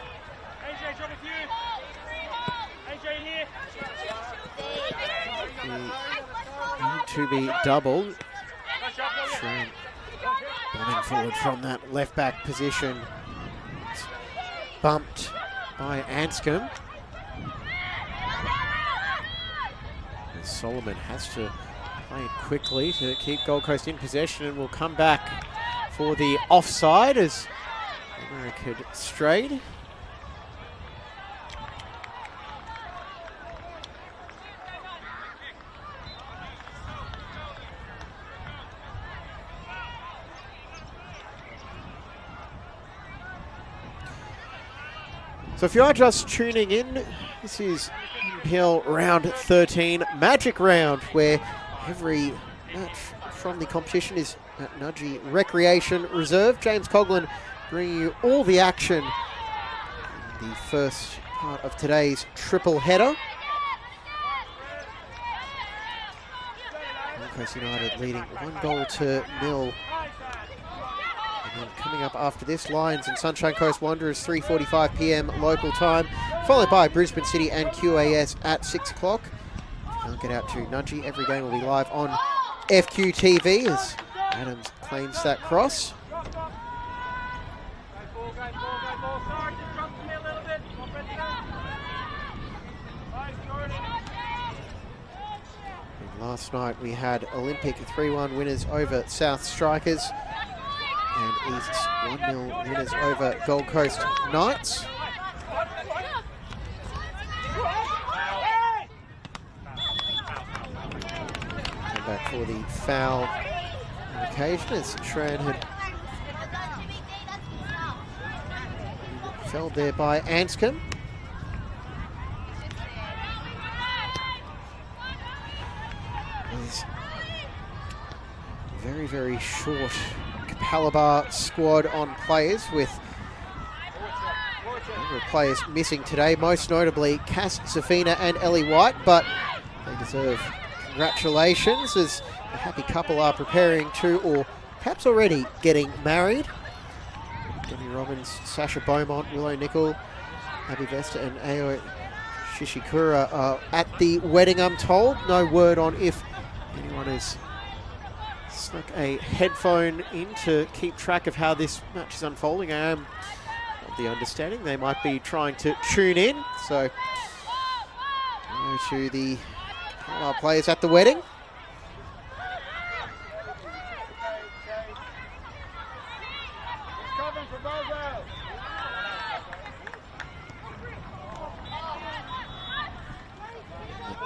need to be doubled. Shane running forward from that left back position. It's bumped by Anscombe. Solomon has to play it quickly to keep Gold Coast in possession, and will come back for the offside as America strayed. So if you are just tuning in, this is NPL round 13, magic round, where every match from the competition is at Nudgee Recreation Reserve. James Coughlin bringing you all the action in the first part of today's triple header. Gold Coast United leading 1-0. And then coming up after this, Lions and Sunshine Coast Wanderers, 3:45 p.m. local time, followed by Brisbane City and QAS at 6 o'clock. Can't get out to Nudgee. Every game will be live on FQTV as Adams claims that cross. And last night we had Olympic 3-1 winners over South Strikers and East's 1-0 winners over Gold Coast Knights. Back for the foul occasion as Shran had felled there by Anscombe. There's very, very short Capalaba squad on players with a number of players missing today, most notably Cass Zafina and Ellie White, but they deserve congratulations as a happy couple are preparing to, or perhaps already getting married. Debbie Robbins, Sasha Beaumont, Willow Nicol, Abby Vesta and Ao Shishikura are at the wedding, I'm told. No word on if anyone has snuck a headphone in to keep track of how this match is unfolding. I am of the understanding they might be trying to tune in. So, to the our players at the wedding. It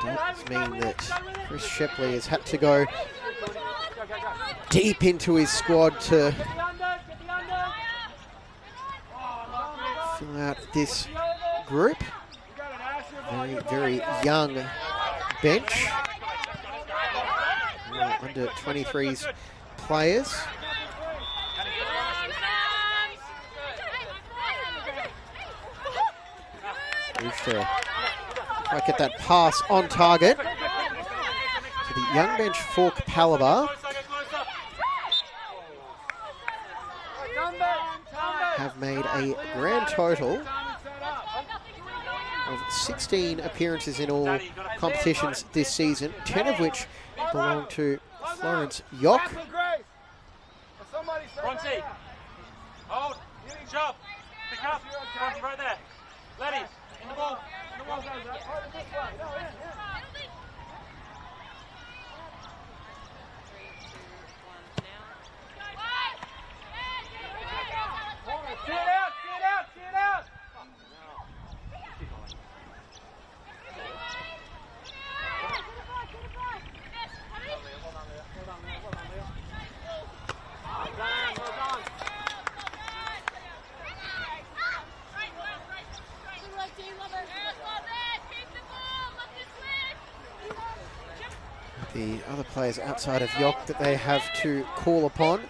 does mean that Chris Shepley has had to go deep into his squad to fill out this group. Very, very young bench. Under 23s players. Rooster might get that pass on target. So the young bench for Capalaba have made a grand total of 16 appearances in all competitions this season, 10 of which belong to Florence Yock. Bronte, hold, shove, pick up, Bronte right there. Ladies, in the ball, in the ball. See it out, see it out, see it out. The other players outside of Yock that they have to call upon: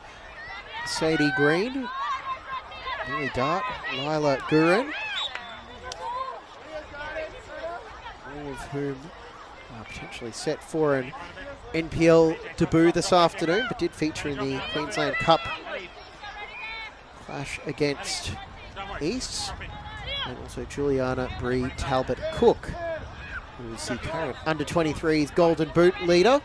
Sadie Green, Lily Dart, Lila Gurin, all of whom are potentially set for an NPL debut this afternoon, but did feature in the Queensland Cup clash against Easts, and also Juliana Bree Talbot Cook, who is the current under-23s Golden Boot leader.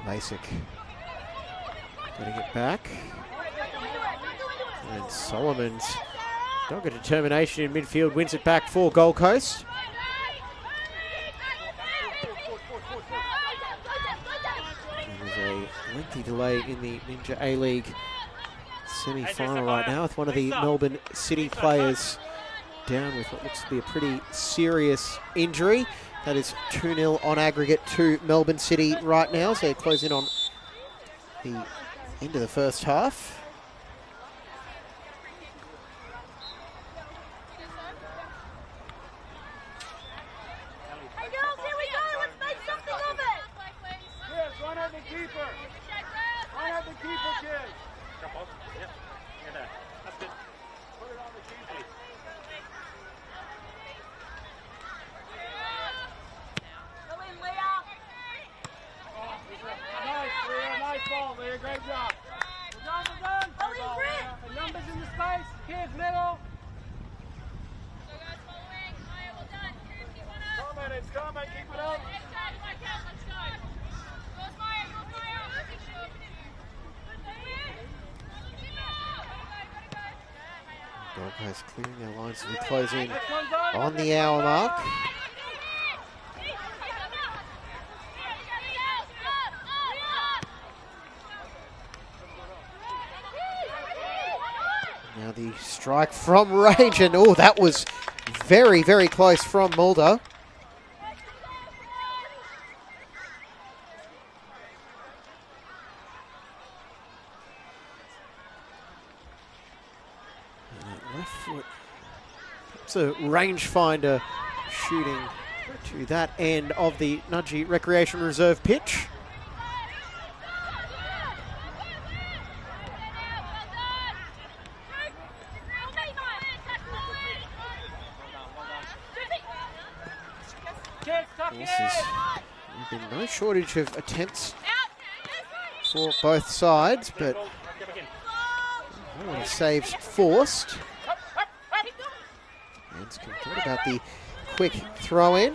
Basic getting it back, and Solomon's dogged determination in midfield wins it back for Gold Coast. There's a lengthy delay in the Ninja A-League semi-final right now, with one of the Melbourne City players down with what looks to be a pretty serious injury. That is 2-0 on aggregate to Melbourne City right now, so they close in on the end of the first half. at the keeper. Run at the keeper, kid. Jump off. Yep. Get there. That's good. Put it on the keeper. Nice, Leah. Nice ball, Leah. Great job. We're done. Good ball, Leah. And numbers in the space. Kids, middle. Come on, keep it up. Gold Coast clearing their lines as we close in on the hour mark. Now the strike from range, and oh, that was very, very close from Mulder. Left foot. It's a rangefinder shooting to that end of the Nudgee Recreation Reserve pitch. There's been no shortage of attempts for both sides, but saves forced. And thought about the quick throw in.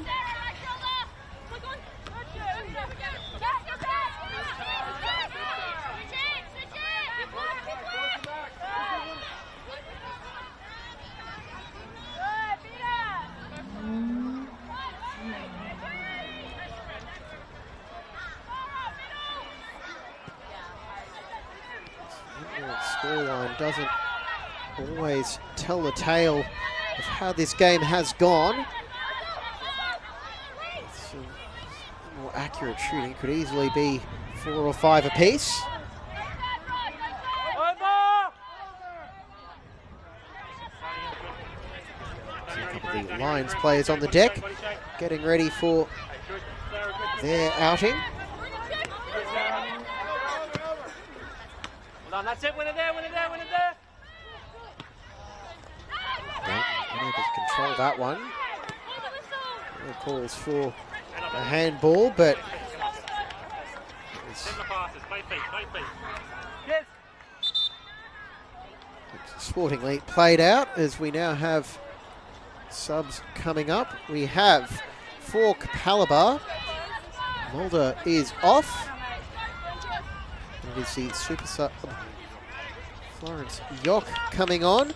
Scoreline doesn't always tell the tale of how this game has gone. Some more accurate shooting could easily be 4 or 5 apiece. See a couple of the Lions players on the deck getting ready for their outing. That's it, win it there, win it there, win it there. Unable to control that one. No calls for a handball, but sportingly played out as we now have subs coming up. We have for Capalaba, Mulder is off. It is the super sub Florence Yock coming on.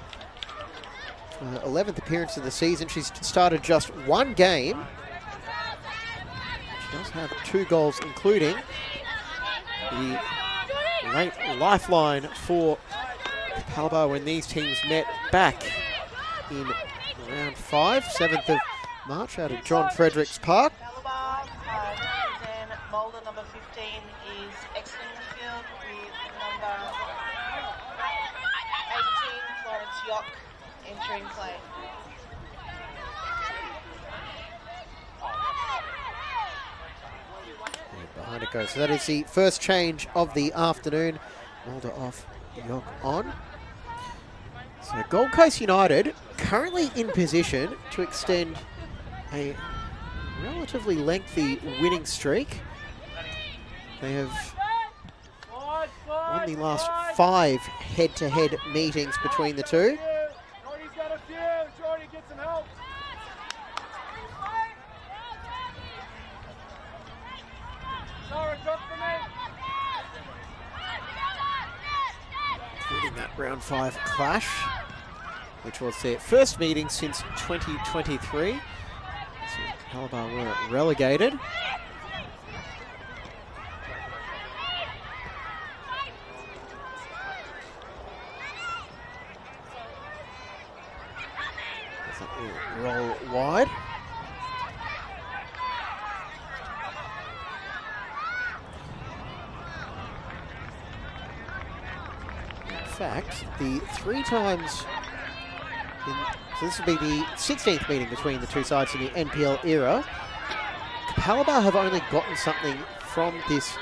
11th appearance of the season. She's started just one game. She does have 2 goals, including the late lifeline for Capalaba when these teams met back in round 5, 7th of March out at John Fredericks Park. Then Mulder, number 15, is exiting the field with number 18, Florence Yock, entering play. And behind it goes. So that is the first change of the afternoon. Mulder off, Yock on. So Gold Coast United currently in position to extend a relatively lengthy winning streak. They have won the last 5 head-to-head meetings between the two. Jordy's got a few. Jordy, get some help. Sarah, jump for me. Including that round 5 clash, which was their first meeting since 2023. So Capalaba were relegated. Roll wide. In fact, the 3 times, so this will be the 16th meeting between the two sides in the NPL era. Capalaba have only gotten something from this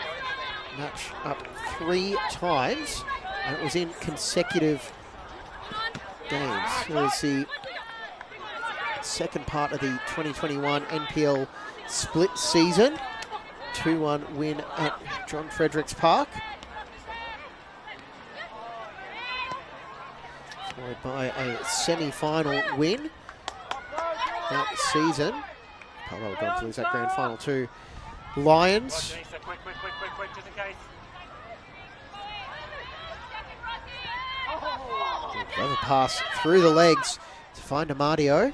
match up 3 times, and it was in consecutive games. It was the second part of the 2021 NPL split season. 2-1 win at John Fredericks Park. Followed by a semi-final win that season. Capalaba gone to lose that grand final to Lions. Quick, just in case. Clever pass through the legs to find Amadio.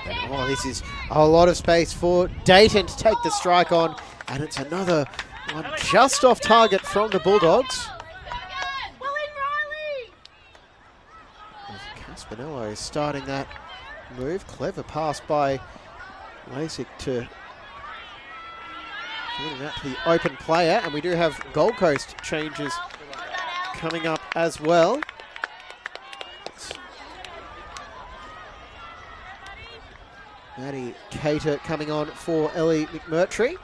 And, oh, this is a lot of space for Dayton to take the strike on. And it's another one just off target from the Bulldogs. Caspanello starting that move. Clever pass by Lasik to feeding that to the open player. And we do have Gold Coast changes coming up as well. Maddie Cater coming on for Ellie McMurtry.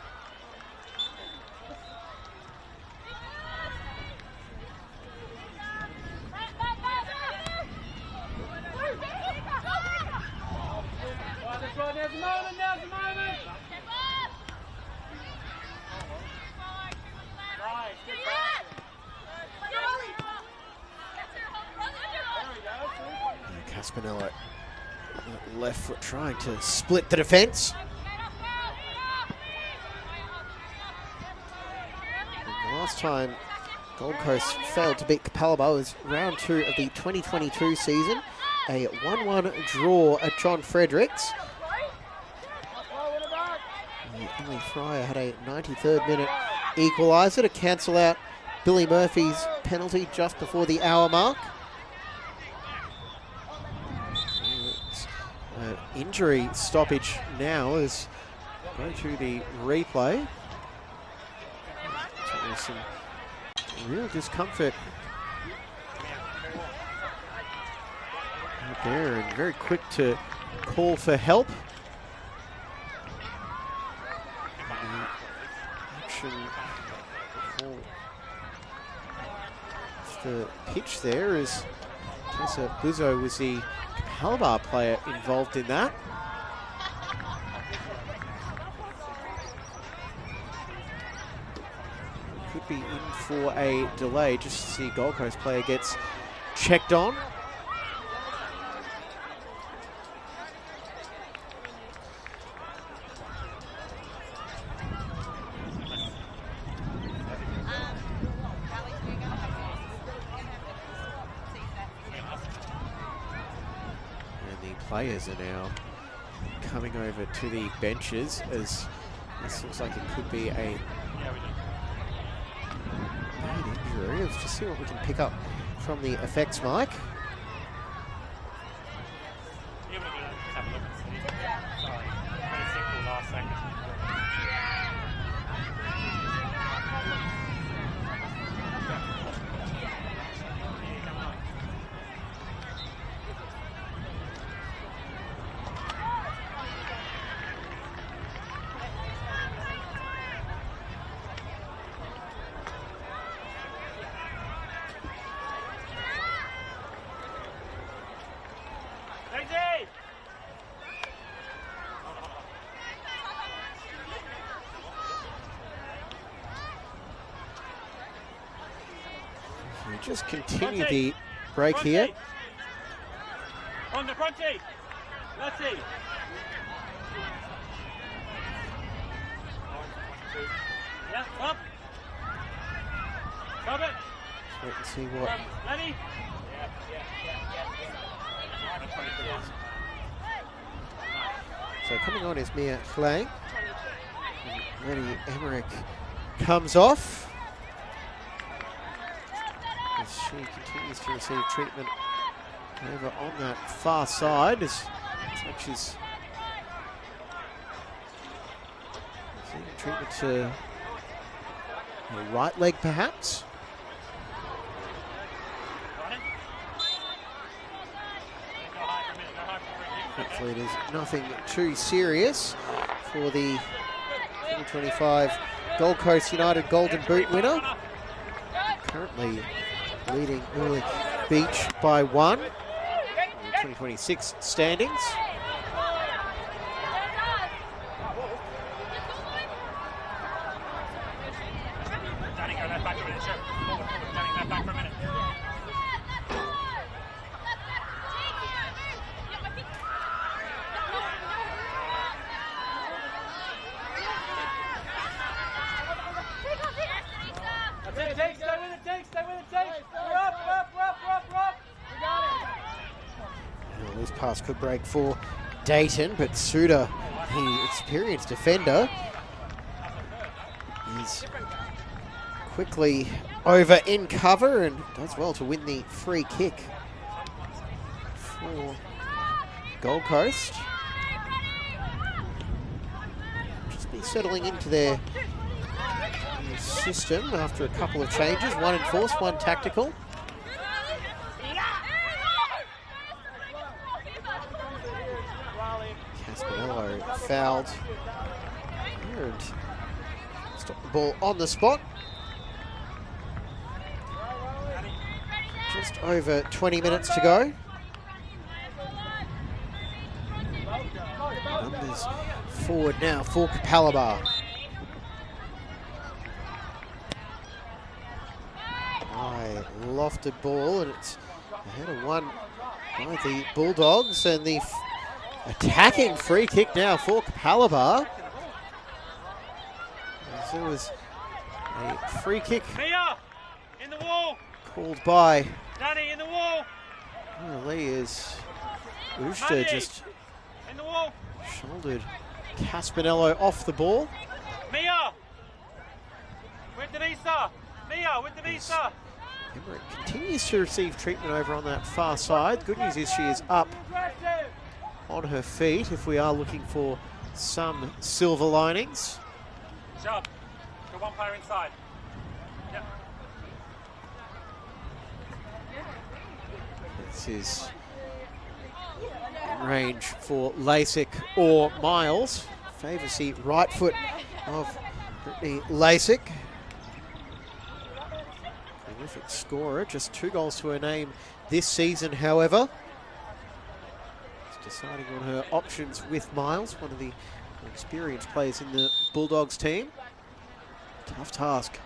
Caspanello, left foot trying to split the defence. The last time Gold Coast failed to beat Capalaba was round 2 of the 2022 season. A 1-1 draw at John Fredericks. Emily Fryer had a 93rd minute equaliser to cancel out Billy Murphy's penalty just before the hour mark. Injury stoppage now as go to the replay. So there's some real discomfort out there, and very quick to call for help. Action off the pitch there is Tessa Buzzo was the Capalaba player involved in that. Could be in for a delay just to see Gold Coast player gets checked on. Players are now coming over to the benches as this looks like it could be a bad injury. Let's just see what we can pick up from the effects mic. We just continue the break here. On the front tee. Let's see. Yeah, up. Stop it. Wait and see what. Ready? So coming on is Mia Klang. Lenny Emmerich comes off. As she continues to receive treatment over on that far side, as like she's receiving treatment to her right leg perhaps. Hopefully it is nothing too serious for the 2025 Gold Coast United Golden Boot winner. Currently leading Ulick Beach by 1 in the 2026 standings. This pass could break for Dayton, but Suda, the experienced defender, is quickly over in cover and does well to win the free kick for Gold Coast. Just be settling into their new system after a couple of changes, one enforced, one tactical. Caspanello fouled and stopped the ball on the spot. Just over 20 minutes to go. Numbers forward now for Capalaba. High lofted ball, and it's ahead of one by the Bulldogs, and the attacking free kick now for Capalaba. As there was a free kick in the wall. Called by Danny in the wall. Lee is Ushta just in the wall. Shouldered Caspanello off the ball. Mia with the visa. Mia with the visa. Emmerich continues to receive treatment over on that far side. Good news is she is up on her feet if we are looking for some silver linings. Jump. Got one player inside. Yep. This is range for Lasik or Miles. Favours the right foot of Brittany Lasik. Terrific scorer, just 2 goals to her name this season, however. She's deciding on her options with Miles, one of the experienced players in the Bulldogs team. Tough task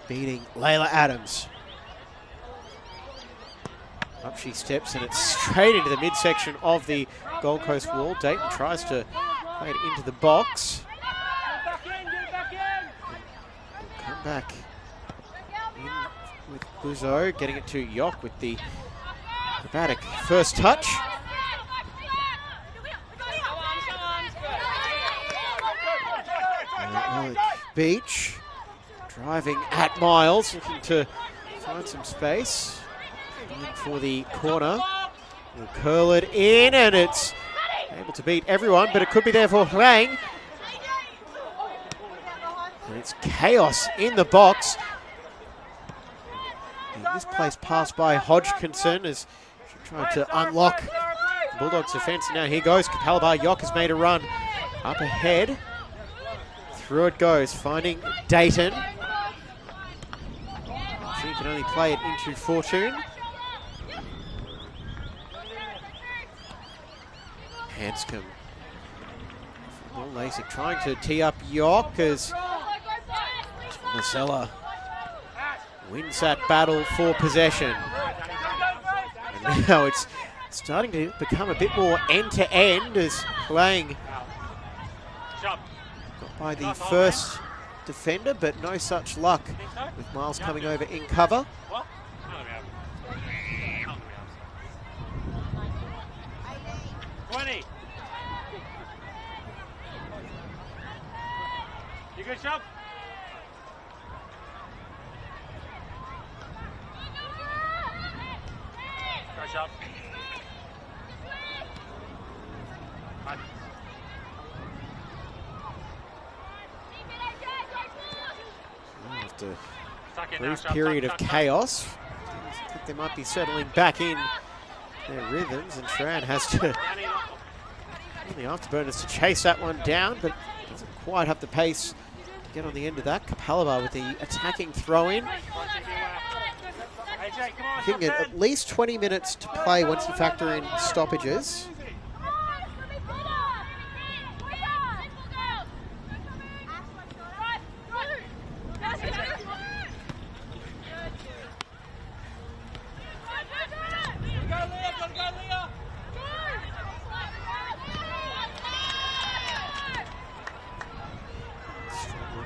beating Layla Adams. Up she steps, and it's straight into the midsection of the Gold Coast wall. Dayton tries to play it into the box. Come back in with Buzo, getting it to Yok with the acrobatic first touch. Beach driving at Miles, looking to find some space. For the corner, we'll curl it in, and it's able to beat everyone, but it could be there for Huang. And it's chaos in the box. And this place passed by Hodgkinson as she tried to unlock the Bulldogs' defence. Now here goes Capalaba. Yok has made a run up ahead. Through it goes, finding Dayton. She can only play it into Fortune. Hanscom. Lasik trying to tee up Yok as Marcella wins that battle for possession. And now it's starting to become a bit more end-to-end as Huang got by the first defender, but no such luck with Miles coming over in cover. 20. You good, Shop? Go, Shop. After a brief period of chaos, I think they might be settling back in their rhythms, and Shran has to the afterburners to chase that one down, but doesn't quite have the pace get on the end of that. Capalaba with the attacking throw-in. He can get at least 20 minutes to play once you factor in stoppages.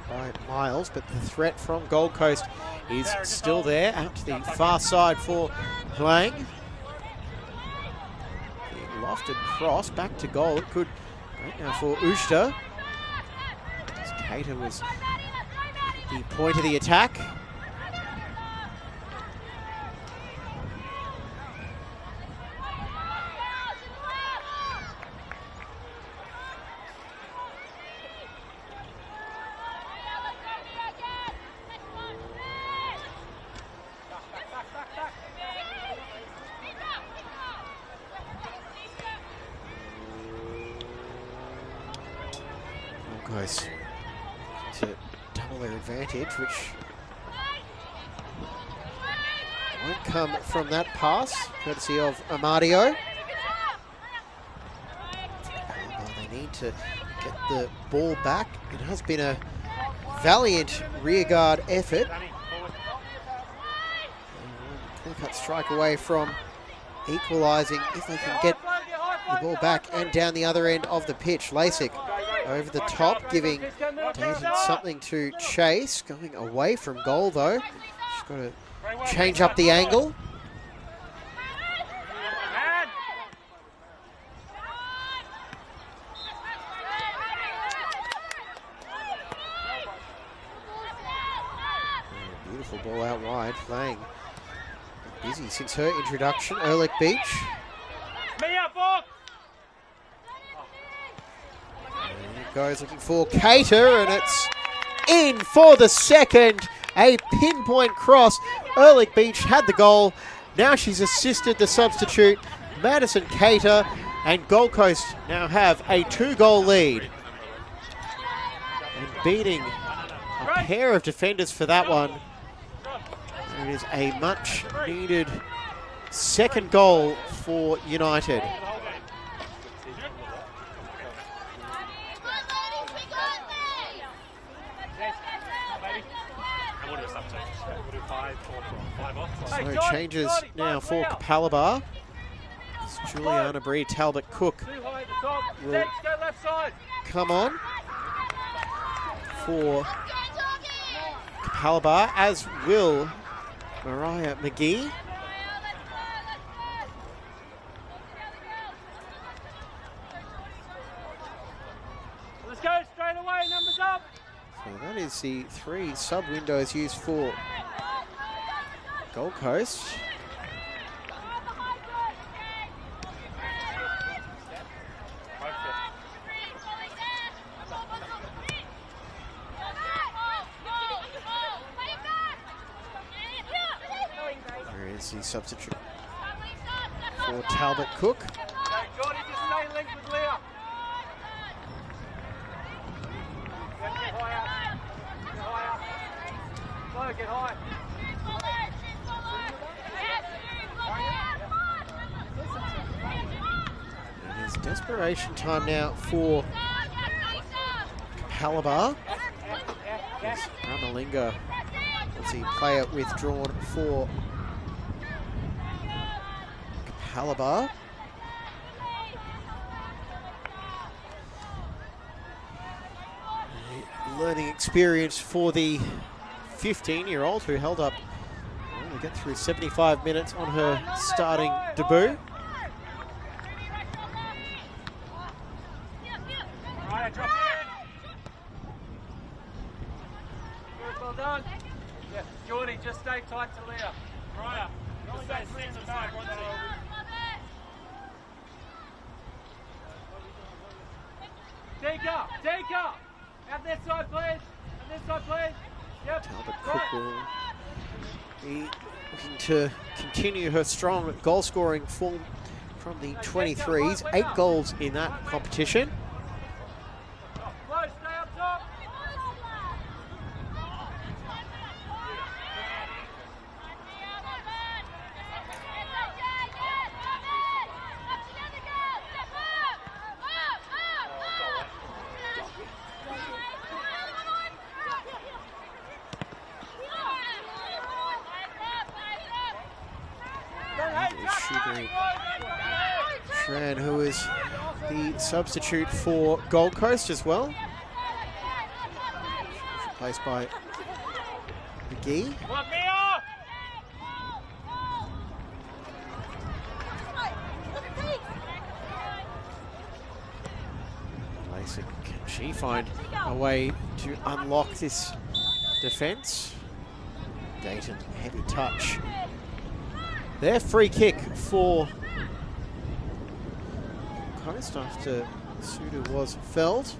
By Miles, but the threat from Gold Coast is still there. Out to the far side for Lang. The lofted cross back to goal. It could right now for Ushta. Cater was the point of the attack. Goes to double their advantage, which won't come from that pass, courtesy of Amadio. They need to get the ball back. It has been a valiant rearguard effort. Clear-cut strike away from equalising if they can get the ball back and down the other end of the pitch. Lasik over the top, giving Dayton something to chase. Going away from goal, though. She's got to change up the angle. Beautiful ball out wide. Lang busy since her introduction. Ehrlich Beach. Goes looking for Cater, and it's in for the second. A pinpoint cross. Ehrlich Beach had the goal. Now she's assisted the substitute, Madison Cater, and Gold Coast now have a 2-goal lead. And beating a pair of defenders for that one. It is a much needed second goal for United. So changes now for Capalaba. Juliana Bree Talbot Cook will come on for Capalaba, as will Mariah McGee. Let's go straight away, numbers up. So that is the 3 sub windows used for Gold Coast. There is the substitute for Talbot Cook. Jordy, just stay linked with Leah. Get higher. Get higher. Slow, get high. It is desperation time now for Capalaba. Ramalinga was the player withdrawn for Capalaba. Learning experience for the 15-year-old who held up to get through 75 minutes on her starting debut. Right, drop in. Good, well done. Yeah, Jordy, just stay tight to Leah. Right, just stay slim to back. Take up. Out this side, please. Out this side, please. Yep. Talbot Cook will be looking to continue her strong goal-scoring form from the 23s. 8 goals in that competition. Close, stay up top. Shran, who is the substitute for Gold Coast as well. Replaced by McGee. Can she find a way to unlock this defence? Dayton, heavy touch. Their free kick for Coast after Suda was felled.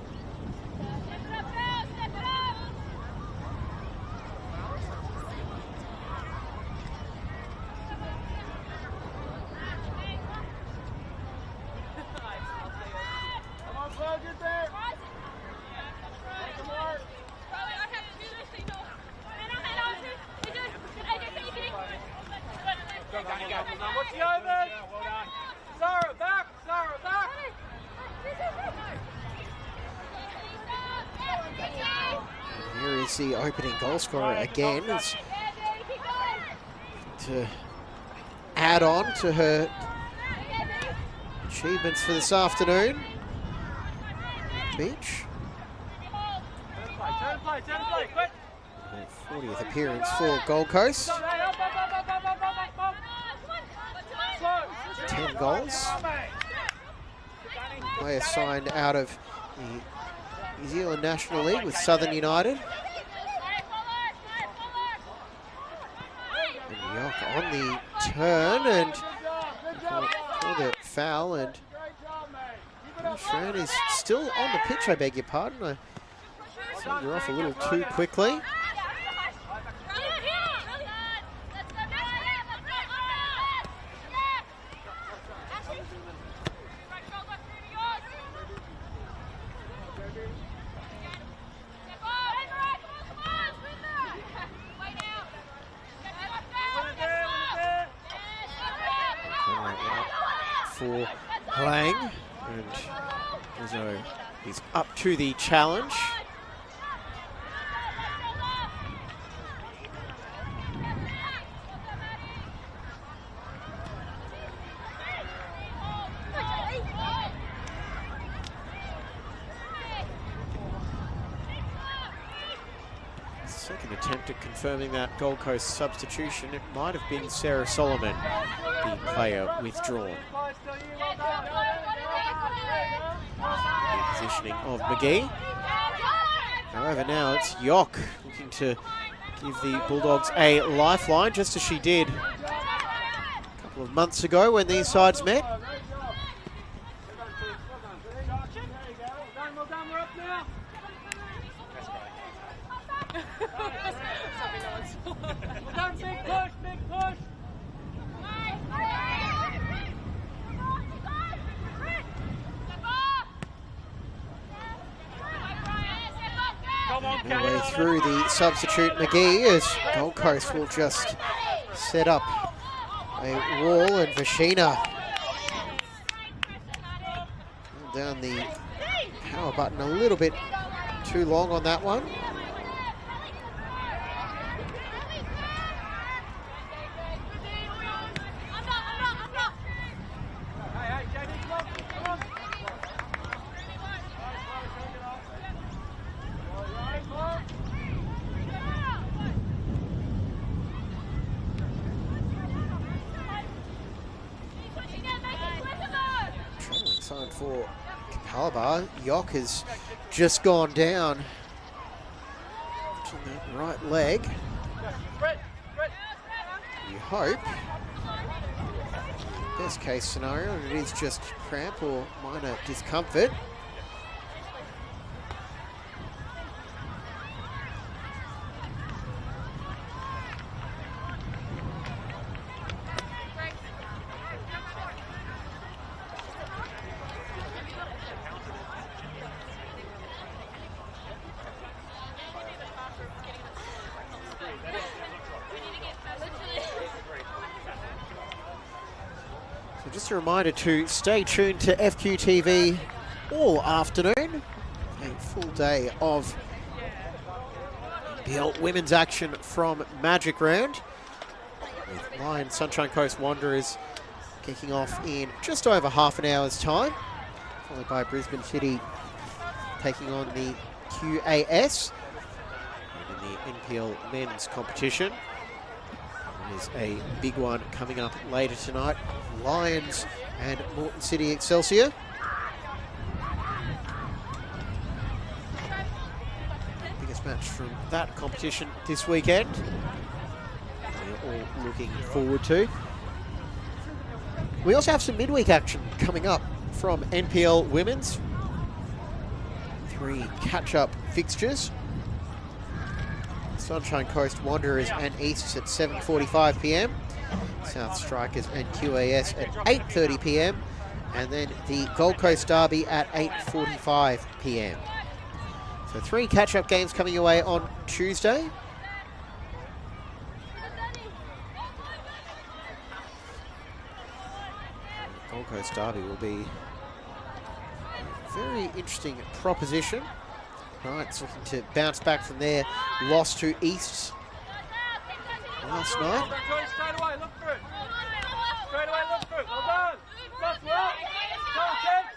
Here is the opening goal scorer again. It's to add on to her achievements for this afternoon. Beach. 40th appearance for Gold Coast. 10 goals. Player signed out of the New Zealand National League with Southern United. And York on the turn and for the foul, and Shran is still on the pitch, I beg your pardon. I sent her off a little too quickly. For Lang, and Rizzo is up to the challenge. Second attempt at confirming that Gold Coast substitution. It might have been Sarah Solomon, the player withdrawn. The positioning of McGee. However, now it's York looking to give the Bulldogs a lifeline, just as she did a couple of months ago when these sides met. Midway through the substitute McGee, as Gold Coast will just set up a wall, and Vashina down the power button a little bit too long on that one. Sign for Capalaba. York has just gone down to that right leg. You hope. Best case scenario, and it is just cramp or minor discomfort. So just a reminder to stay tuned to FQTV all afternoon. A full day of NPL women's action from Magic Round, with Lion Sunshine Coast Wanderers kicking off in just over half an hour's time, followed by Brisbane City taking on the QAS in the NPL men's competition. There's a big one coming up later tonight. Lions and Moreton City Excelsior. Biggest match from that competition this weekend. We're all looking forward to. We also have some midweek action coming up from NPL Women's. 3 catch-up fixtures. Sunshine Coast Wanderers and Easts at 7:45 p.m. South Strikers and QAS at 8:30 p.m. And then the Gold Coast Derby at 8:45 p.m. So 3 catch-up games coming your way on Tuesday. Gold Coast Derby will be a very interesting proposition. Knights looking to bounce back from their loss to Easts last night.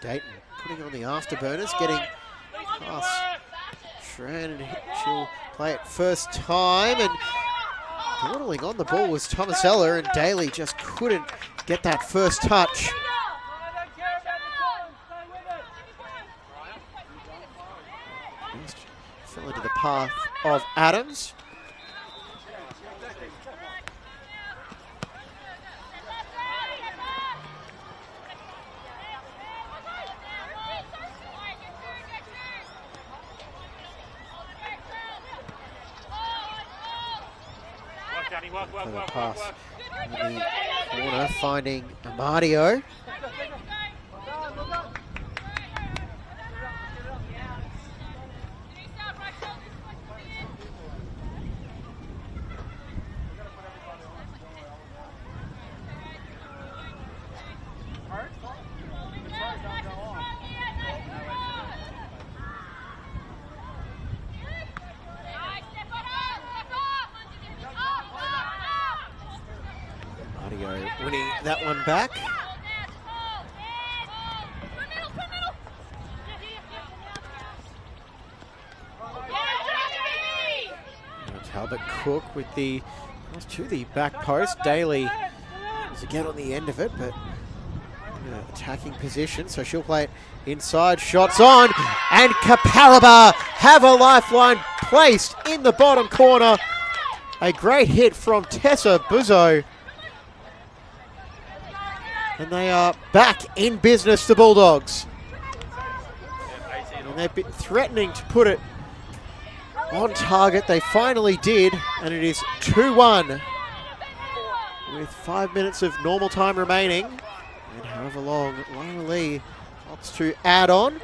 Dayton putting on the afterburners, getting past Shran, and she'll play it first time, and dawdling on the ball was Tomasella, and Daly just couldn't get that first touch. Fell into the path of Adams. For the pass in the corner, finding Amadio. Winning that one back. Talbot Cook with the pass to the back post. Daly was again on the end of it, but in an attacking position, so she'll play it inside. Shots on, and Capalaba have a lifeline placed in the bottom corner. A great hit from Tessa Buzzo. And they are back in business, the Bulldogs. And they've been threatening to put it on target. They finally did, and it is 2-1 with 5 minutes of normal time remaining. And however long Lila Lee opts to add on.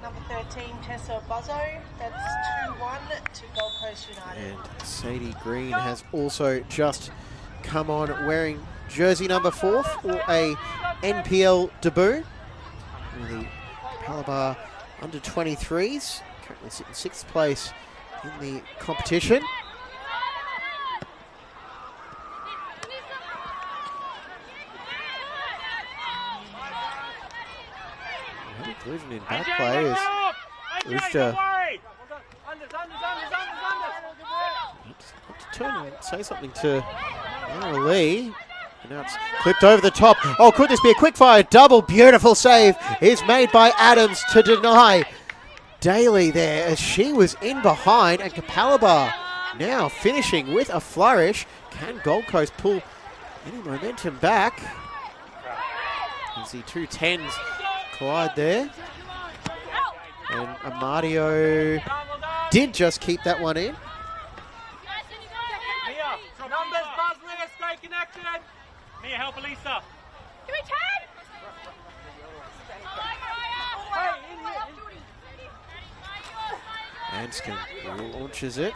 Number 13, Tessa Buzzo. That's 2-1 to Gold Coast United. And Sadie Green has also just come on wearing jersey number 4 for a NPL debut. The Capalaba under 23s currently sit in 6th place in the competition. Inclusion in back play is Ushta. Turn and say something to Lara Lee. And now it's clipped over the top. Oh, could this be a quick fire double? Beautiful save is made by Adams to deny Daly there as she was in behind, and Capalaba now finishing with a flourish. Can Gold Coast pull any momentum back? As the 2 10s collide there. And Amadio did just keep that one in. Numbers, Buzz, stay connected. Mia, help Elisa. Do we can? Anscombe launches it.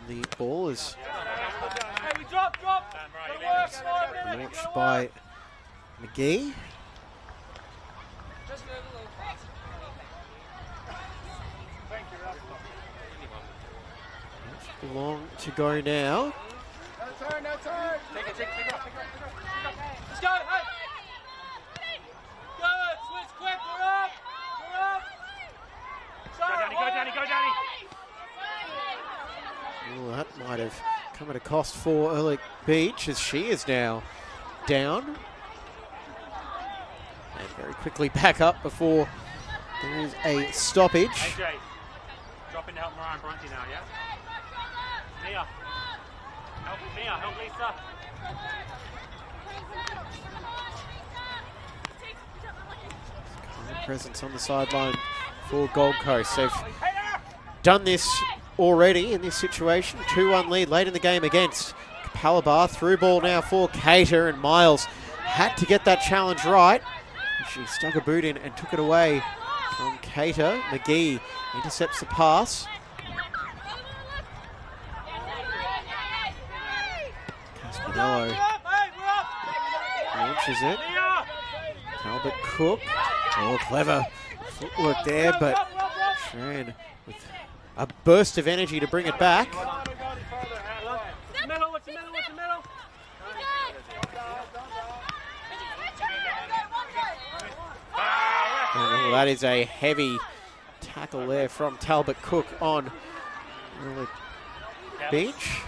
The ball is launched by McGee. long to go now. No turn, no turn. Take it up. Let's go, hey. Good, switch quick, we're up. Go, Danny. Oh, that might have come at a cost for Ehrlich Beach, as she is now down. And very quickly back up before there is a stoppage. AJ, drop in to help Mariah Bronte now, yeah? Help Lisa. Presence on the sideline for Gold Coast. They've done this already in this situation. 2-1 lead late in the game against Capalaba. Through ball now for Cater, and Miles had to get that challenge right. She stuck a boot in and took it away from Cater. McGee intercepts the pass. Caspinello launches it. Talbot Cook. Oh, clever footwork there, but Shran with a burst of energy to bring it back. Oh, that is a heavy tackle there from Talbot Cook on Ehrlich Beach.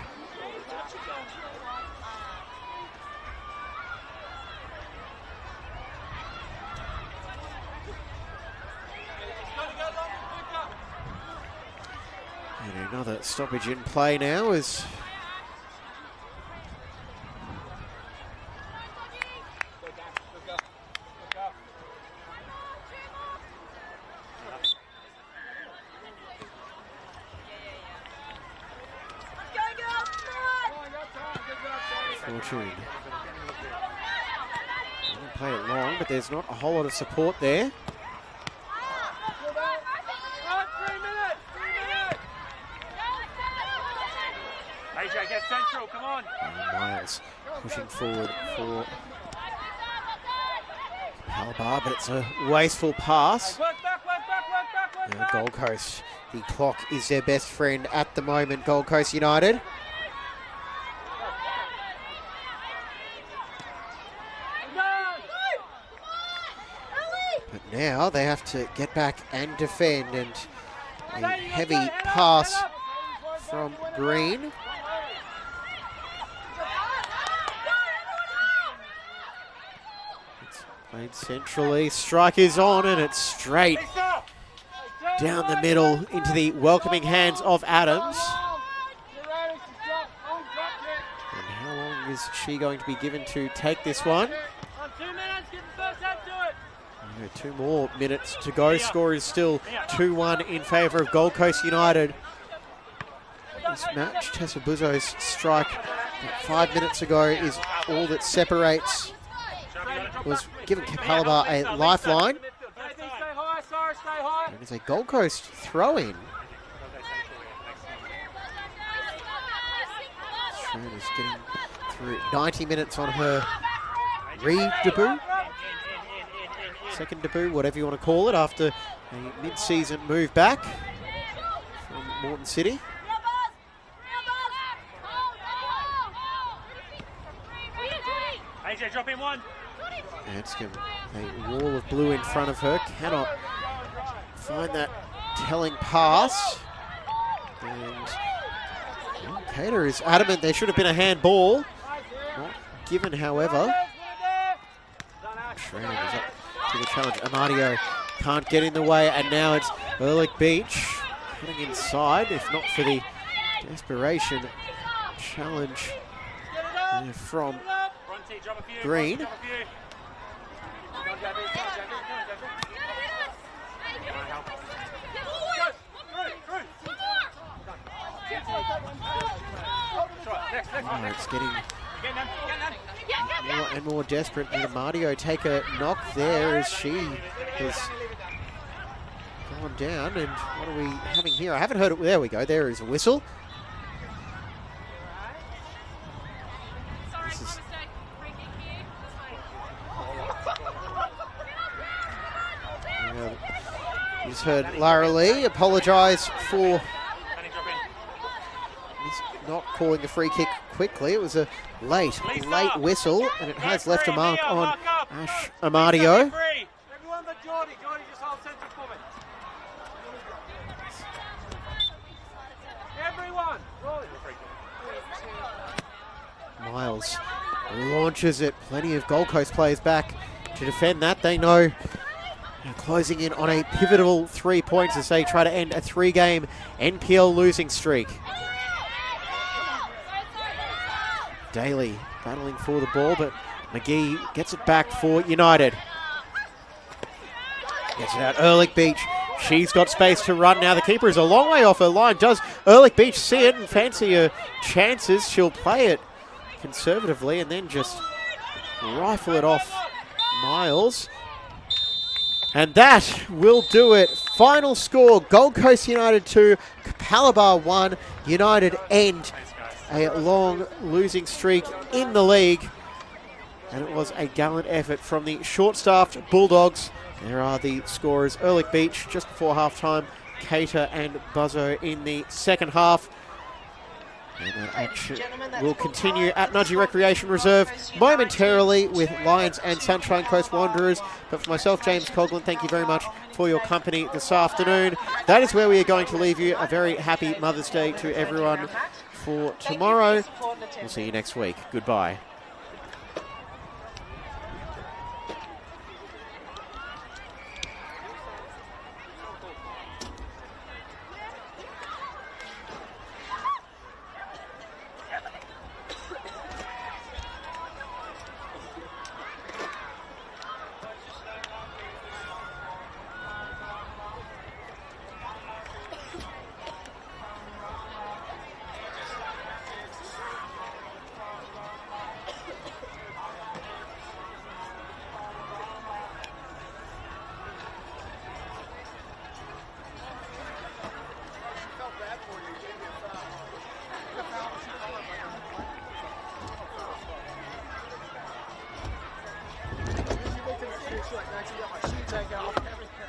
And another stoppage in play now is Fortune. Didn't play it long, but there's not a whole lot of support there. AJ, get central, come on. And Miles pushing forward for Capalaba, but it's a wasteful pass. Now Gold Coast, the clock is their best friend at the moment, Gold Coast United. But now they have to get back and defend, and a heavy pass from Green. It's played centrally, strike is on, and it's straight down the middle into the welcoming hands of Adams. And how long is she going to be given to take this one? 2 more minutes to go. Score is still 2-1 in favour of Gold Coast United. This match, Tessa Buzzo's strike 5 minutes ago is all that separates. Was given Capalaba a lifeline. And it's a Gold Coast throw-in. Shran is getting through 90 minutes on her re-debut. Second debut, whatever you want to call it, after a mid-season move back from Moreton City. AJ, drop in one. Anscombe, a wall of blue in front of her, cannot find that telling pass. And Cater is adamant there should have been a handball. Not given, however. Shran is up to the challenge. Amadio can't get in the way, and now it's Ehrlich Beach cutting inside, if not for the desperation challenge from Green. Oh, it's getting more and more desperate. Did Amadio take a knock there as she has gone down? And what are we having here? I haven't heard it. There we go. There is a whistle. This is just heard Lara Lee apologise for not calling the free kick quickly. It was a late whistle, and it has left a mark on Ash Amadio. Everyone but Geordie. Geordie, just hold centre for me. Everyone. Miles launches it. Plenty of Gold Coast players back to defend that. They know they're closing in on a pivotal 3 points as they try to end a 3-game NPL losing streak. Daly battling for the ball, but McGee gets it back for United. Gets it out, Ehrlich Beach. She's got space to run now. The keeper is a long way off her line. Does Ehrlich Beach see it and fancy her chances? She'll play it conservatively and then just rifle it off Miles. And that will do it. Final score, Gold Coast United 2, Capalaba 1. United end a long losing streak in the league. And it was a gallant effort from the short-staffed Bulldogs. There are the scorers, Ehrlich Beach just before halftime, Cater and Buzzo in the second half. And that action will continue at Nudgee Recreation Reserve momentarily with Lions and Sunshine Coast Wanderers. But for myself, James Coughlin, thank you very much for your company this afternoon. That is where we are going to leave you. A very happy Mother's Day to everyone for tomorrow. We'll see you next week. Goodbye. Like that, you got my shoe take off, everything.